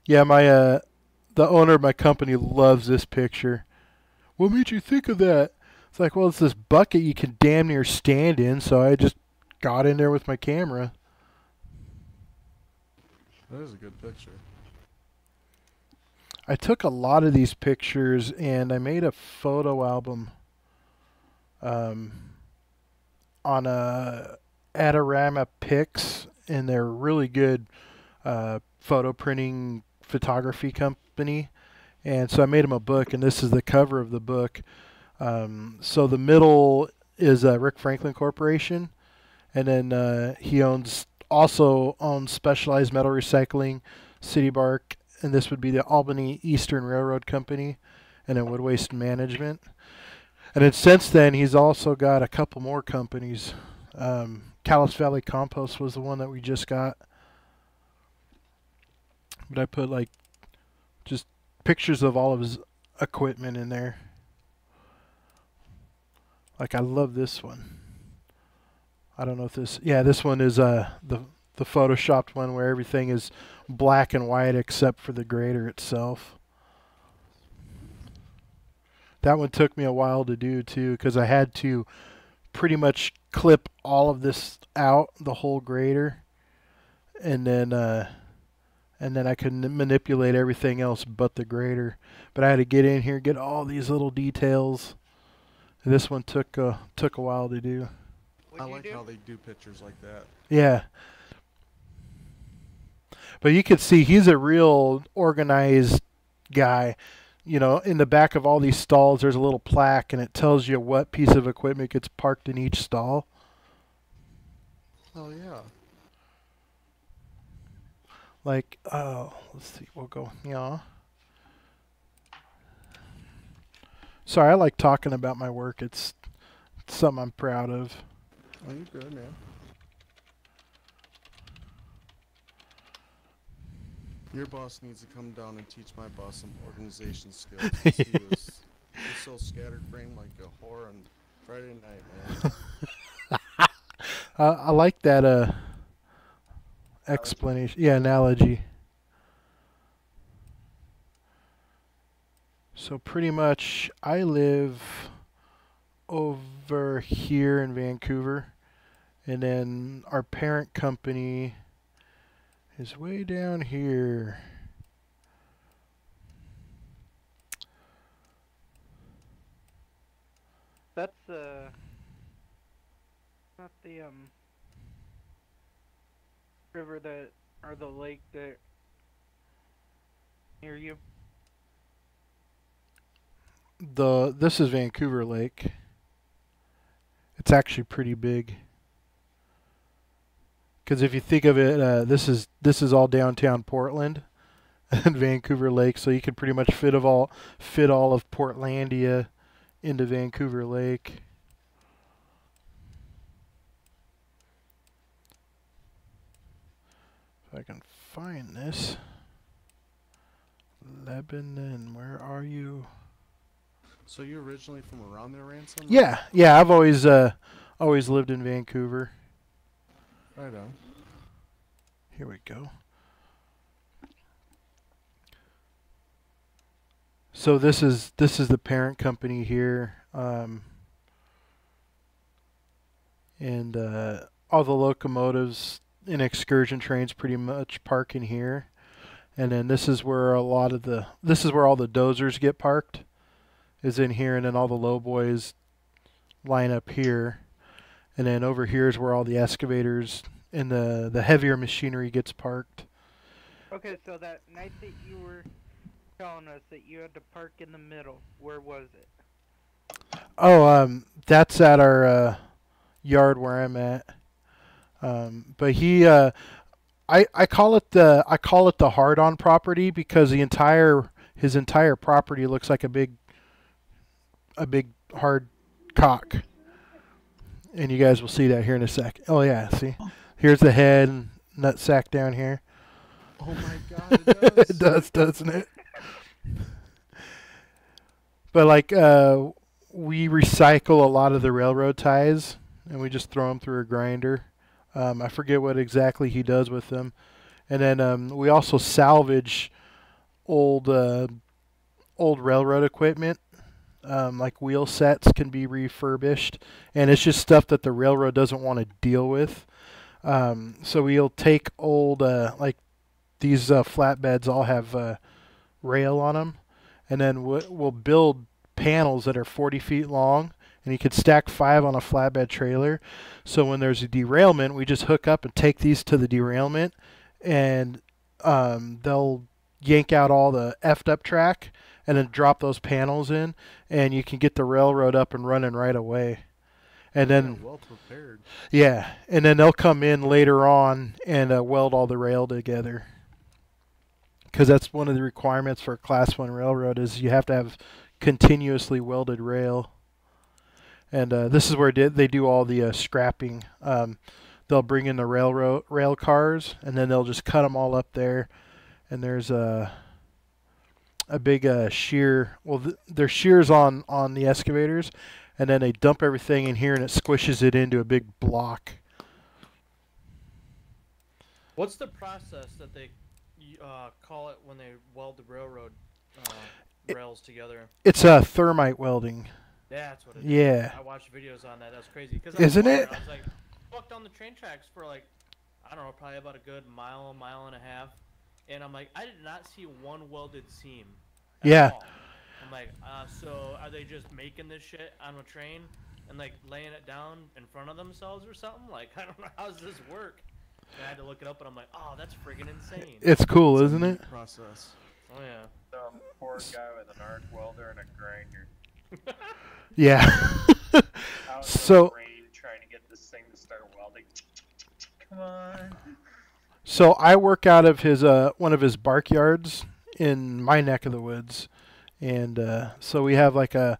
Yeah, the owner of my company loves this picture. What made you think of that? It's like, well, it's this bucket you can damn near stand in, so I just got in there with my camera. That is a good picture. I took a lot of these pictures, and I made a photo album on a Adorama Pics, and they're really good photo printing photography company. And so I made them a book, and this is the cover of the book. So the middle is Rick Franklin Corporation, and then he also owns Specialized Metal Recycling, City Bark, and this would be the Albany Eastern Railroad Company, and then Wood Waste Management. And then since then, he's also got a couple more companies. Callis Valley Compost was the one that we just got. But I put like just pictures of all of his equipment in there. Like I love this one. I don't know if this one is the photoshopped one where everything is black and white except for the grader itself. That one took me a while to do too, because I had to pretty much clip all of this out, the whole grader, and then I could manipulate everything else but the grader. But I had to get in here, get all these little details. And this one took a while to do. I like how they do pictures like that. Yeah. But you can see he's a real organized guy. You know, in the back of all these stalls, there's a little plaque, and it tells you what piece of equipment gets parked in each stall. Oh, yeah. Like, let's see, we'll go, yeah. Sorry, I like talking about my work. It's something I'm proud of. Oh, you're good, man. Your boss needs to come down and teach my boss some organization skills. He was so scatterbrained like a whore on Friday night, man. I like that explanation. Yeah, analogy. So pretty much I live over here in Vancouver, and then our parent company is way down here. That's not the river that, or the lake that near you. This is Vancouver Lake. It's actually pretty big. Because if you think of it, this is all downtown Portland and Vancouver Lake, so you could pretty much fit all of Portlandia into Vancouver Lake. If I can find this. Lebanon, where are you? So you're originally from around there, Ransom? Yeah, I've always lived in Vancouver. Right on. Here we go. So this is the parent company here, and all the locomotives and excursion trains pretty much park in here, and then this is where all the dozers get parked, is in here, and then all the lowboys line up here, and then over here is where all the excavators and the heavier machinery gets parked. Okay, so that night that you were telling us that you had to park in the middle, where was it? Oh, that's at our yard where I'm at. But he, I call it the hard-on property because his entire property looks like a big hard cock. And you guys will see that here in a sec. Oh yeah, see? Here's the head and nut sack down here. Oh my god, it does. It does, doesn't it? But like we recycle a lot of the railroad ties and we just throw them through a grinder. I forget what exactly he does with them. And then we also salvage old railroad equipment. Like wheel sets can be refurbished, and it's just stuff that the railroad doesn't want to deal with. So we'll take old, like these flatbeds all have rail on them, and then we'll build panels that are 40 feet long, and you could stack 5 on a flatbed trailer. So when there's a derailment, we just hook up and take these to the derailment, and they'll yank out all the effed up track and then drop those panels in, and you can get the railroad up and running right away. And then, well prepared. Yeah, and then they'll come in later on and weld all the rail together. Because that's one of the requirements for a Class 1 railroad is you have to have continuously welded rail. And this is where they do all the scrapping. They'll bring in the rail cars, and then they'll just cut them all up there. And there's a big shear. Well, there's shears on the excavators, and then they dump everything in here, and it squishes it into a big block. What's the process that they call it when they weld the railroad rails together? It's thermite welding. Yeah, that's what it is. Yeah. I watched videos on that. That's crazy. Isn't it? I was like, walked on the train tracks for like, I don't know, probably about a good mile and a half. And I'm like, I did not see one welded seam at all. I'm like, so are they just making this shit on a train and like laying it down in front of themselves or something? Like, I don't know, how does this work? And I had to look it up, and I'm like, oh, that's friggin' insane. It's cool, isn't it? Process. Oh yeah. Some poor guy with an arc welder and a grinder. Yeah. Out in So. the rain trying to get this thing to start welding. Come on. So I work out of his one of his bark yards in my neck of the woods, and so we have like a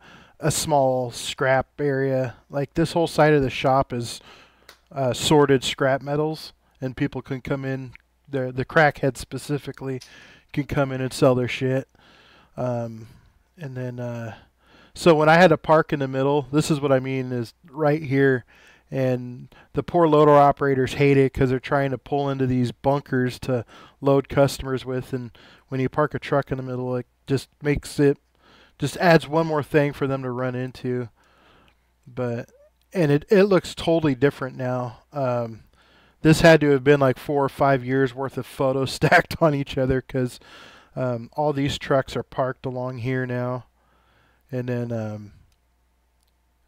small scrap area. Like this whole side of the shop is sorted scrap metals, and people can come in. The crackheads specifically can come in and sell their shit. And then so when I had to park in the middle, this is what I mean is right here. And the poor loader operators hate it because they're trying to pull into these bunkers to load customers with. And when you park a truck in the middle, it just adds one more thing for them to run into. And it looks totally different now. This had to have been like 4 or 5 years worth of photos stacked on each other because all these trucks are parked along here now. And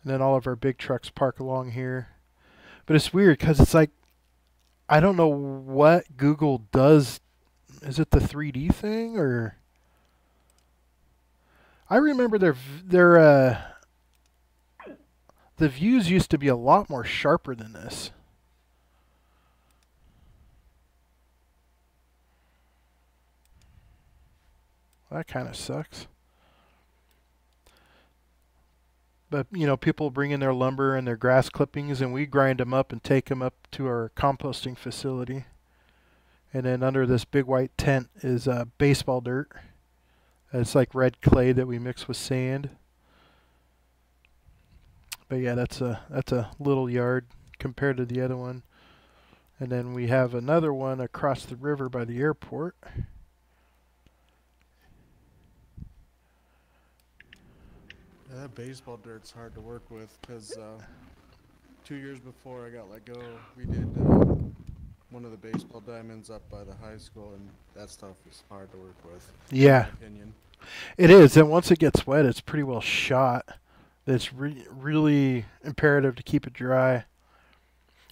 then all of our big trucks park along here. But it's weird because it's like, I don't know what Google does. Is it the 3D thing or? I remember the views used to be a lot more sharper than this. That kind of sucks. But, you know, people bring in their lumber and their grass clippings, and we grind them up and take them up to our composting facility. And then under this big white tent is baseball dirt. It's like red clay that we mix with sand. But yeah, that's a little yard compared to the other one. And then we have another one across the river by the airport. Yeah, that baseball dirt's hard to work with because 2 years before I got let go, we did one of the baseball diamonds up by the high school, and that stuff is hard to work with. Yeah, in my opinion. It is. And once it gets wet, it's pretty well shot. It's really imperative to keep it dry.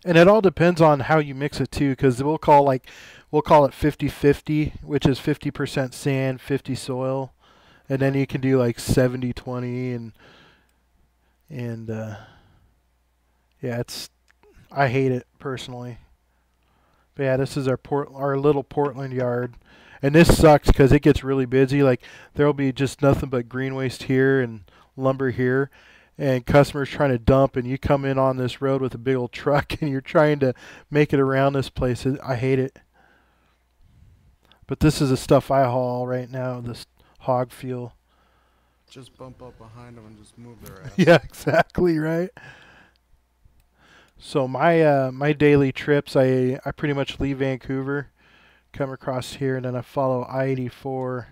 And it all depends on how you mix it too, because we'll call it 50-50, which is 50% sand, 50 soil. And then you can do like 70-20 and yeah, I hate it personally. But yeah, this is our little Portland yard. And this sucks because it gets really busy. Like there'll be just nothing but green waste here and lumber here. and customers trying to dump, and you come in on this road with a big old truck, and you're trying to make it around this place. I hate it. But this is the stuff I haul right now, this hog fuel. Just bump up behind them and just move their ass. Yeah, exactly right. So my daily trips, I pretty much leave Vancouver, come across here, and then I follow I-84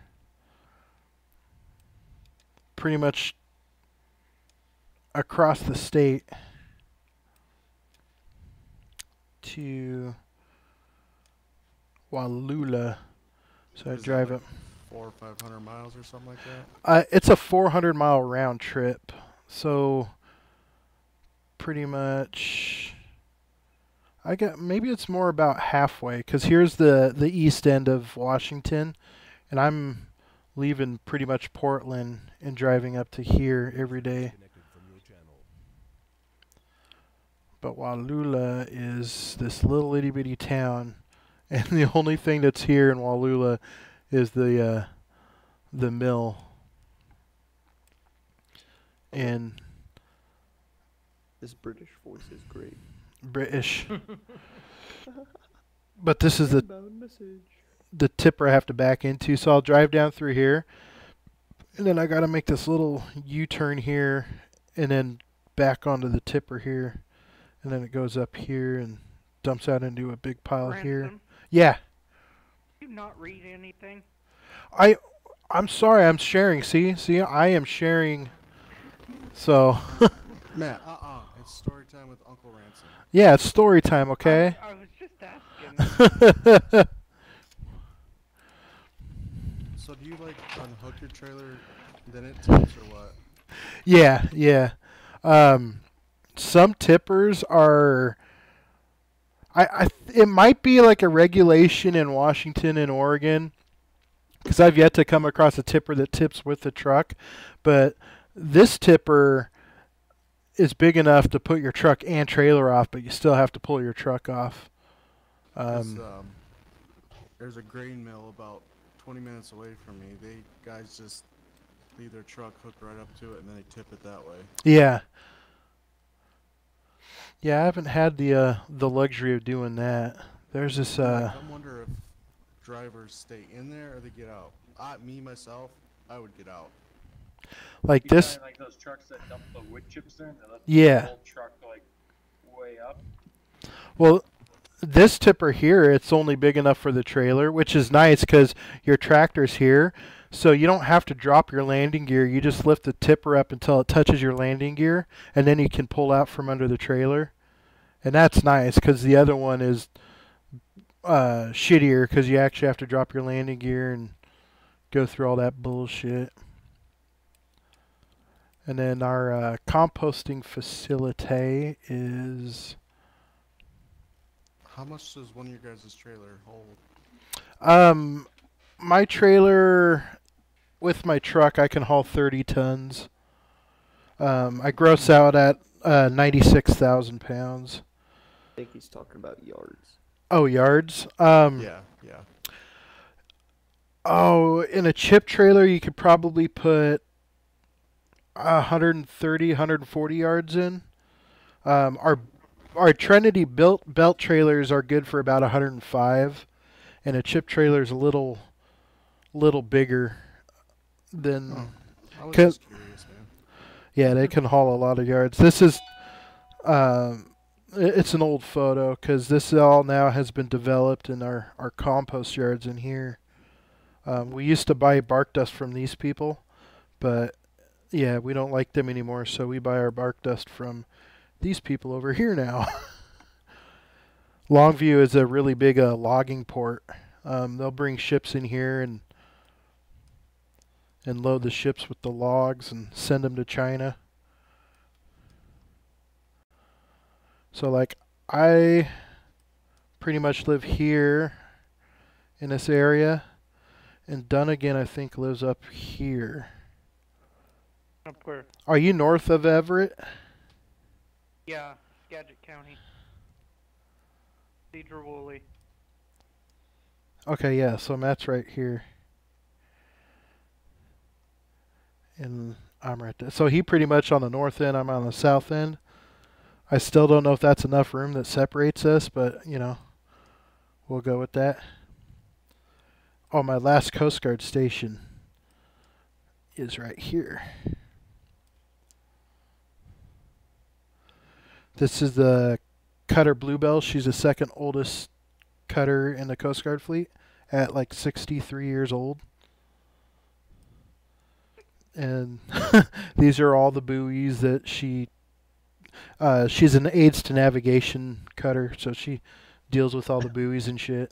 pretty much across the state to Wallula. So I drive like up 400 or 500 miles or something like that. It's a 400-mile round trip. So pretty much maybe it's more about halfway, because here's the east end of Washington, and I'm leaving pretty much Portland and driving up to here every day. But Wallula is this little itty bitty town, and the only thing that's here in Wallula is the mill. And this British voice is great. British. But this is Inbound message. the tipper I have to back into, so I'll drive down through here, and then I got to make this little U-turn here, and then back onto the tipper here, and then it goes up here and dumps out into a big pile here. Ransom, Yeah. do you not read anything? I'm sorry, I'm sharing. See, I am sharing. So. Matt, it's story time with Uncle Ransom. Yeah, it's story time, okay? I was just asking. So do you like unhook your trailer, then it tips, or what? Yeah. Some tippers are. It might be like a regulation in Washington and Oregon, because I've yet to come across a tipper that tips with the truck, but this tipper is big enough to put your truck and trailer off, but you still have to pull your truck off. There's a grain mill about 20 minutes away from me. Guys just leave their truck hooked right up to it, and then they tip it that way. Yeah. Yeah, I haven't had the luxury of doing that. There's this. I wonder if drivers stay in there or they get out. Myself, I would get out. Like You this. find, like those trucks that dump the wood chips in, they let Yeah. the whole truck like way up. Well, this tipper here, it's only big enough for the trailer, which is nice because your tractor's here, so you don't have to drop your landing gear. You just lift the tipper up until it touches your landing gear, and then you can pull out from under the trailer. And that's nice because the other one is shittier because you actually have to drop your landing gear and go through all that bullshit. And then our composting facility is... How much does one of your guys' trailer hold? My trailer with my truck, I can haul 30 tons. I gross out at 96,000 pounds. I think he's talking about yards. Oh, yards? Yeah. Oh, in a chip trailer, you could probably put 130, 140 yards in. Our Trinity belt trailers are good for about 105, and a chip trailer is a little bigger than. I was just curious, man. Yeah, they can haul a lot of yards. This is, it's an old photo because this all now has been developed in our compost yards in here. We used to buy bark dust from these people, but yeah, we don't like them anymore, so we buy our bark dust from these people over here now. Longview is a really big logging port. They'll bring ships in here and load the ships with the logs and send them to China. So like I pretty much live here in this area, and Dunnigan I think lives up here. Up where? Are you north of Everett? Yeah, Skagit County. Cedar Woolley. Okay, yeah, so Matt's right here. And I'm right there. So he pretty much on the north end. I'm on the south end. I still don't know if that's enough room that separates us, but, you know, we'll go with that. Oh, my last Coast Guard station is right here. This is the Cutter Bluebell. She's the second oldest cutter in the Coast Guard fleet at like 63 years old. And these are all the buoys that she's an aids to navigation cutter, so she deals with all the buoys and shit.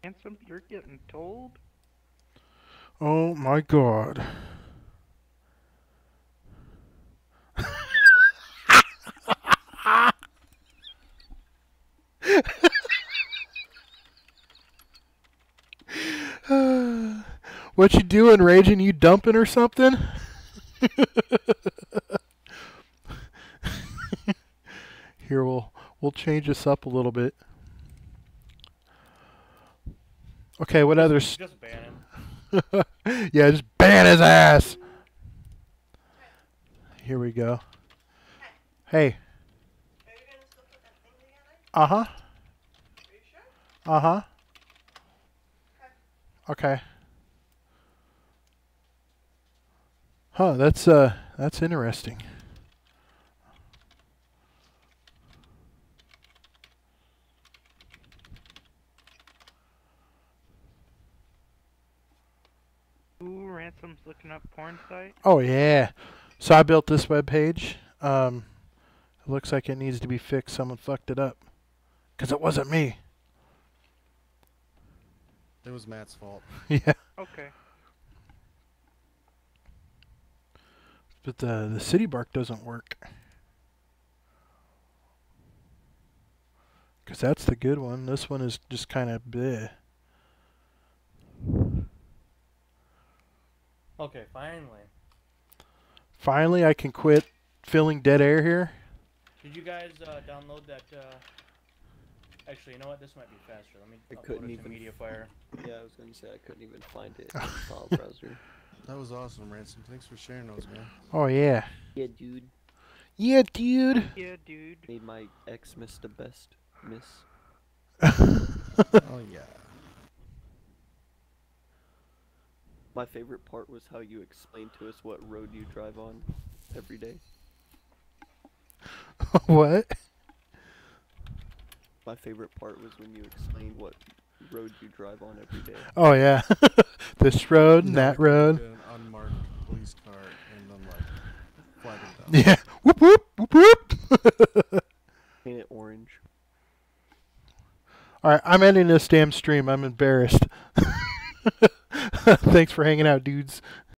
Handsome, you're getting told? Oh my god. What you doing, Raging? You dumping or something? Here, we'll change this up a little bit. Okay, what others? Just ban him. Yeah, just ban his ass. Here we go. Hey. Uh-huh. Uh-huh. Okay. Huh, that's interesting. Ooh, Ransom's looking up porn site. Oh yeah. So I built this web page. It looks like it needs to be fixed. Someone fucked it up. 'Cause it wasn't me. It was Matt's fault. Yeah. Okay. But the city bark doesn't work. 'Cause that's the good one. This one is just kind of bleh. Okay, finally. Finally, I can quit filling dead air here. Did you guys download that? Actually, you know what? This might be faster. Let me upload it to MediaFire. Yeah, I was gonna say I couldn't even find it in the file browser. That was awesome, Ransom. Thanks for sharing those, man. Oh yeah. Yeah, dude. Yeah, dude. Yeah, dude. Made my ex miss the best miss. Oh yeah. My favorite part was how you explained to us what road you drive on every day. What? My favorite part was when you explained what road you drive on every day. Oh yeah. This road and that road. An unmarked police car and then like flag it down. Yeah. Whoop whoop whoop whoop. Paint it orange. Alright, I'm ending this damn stream. I'm embarrassed. Thanks for hanging out, dudes.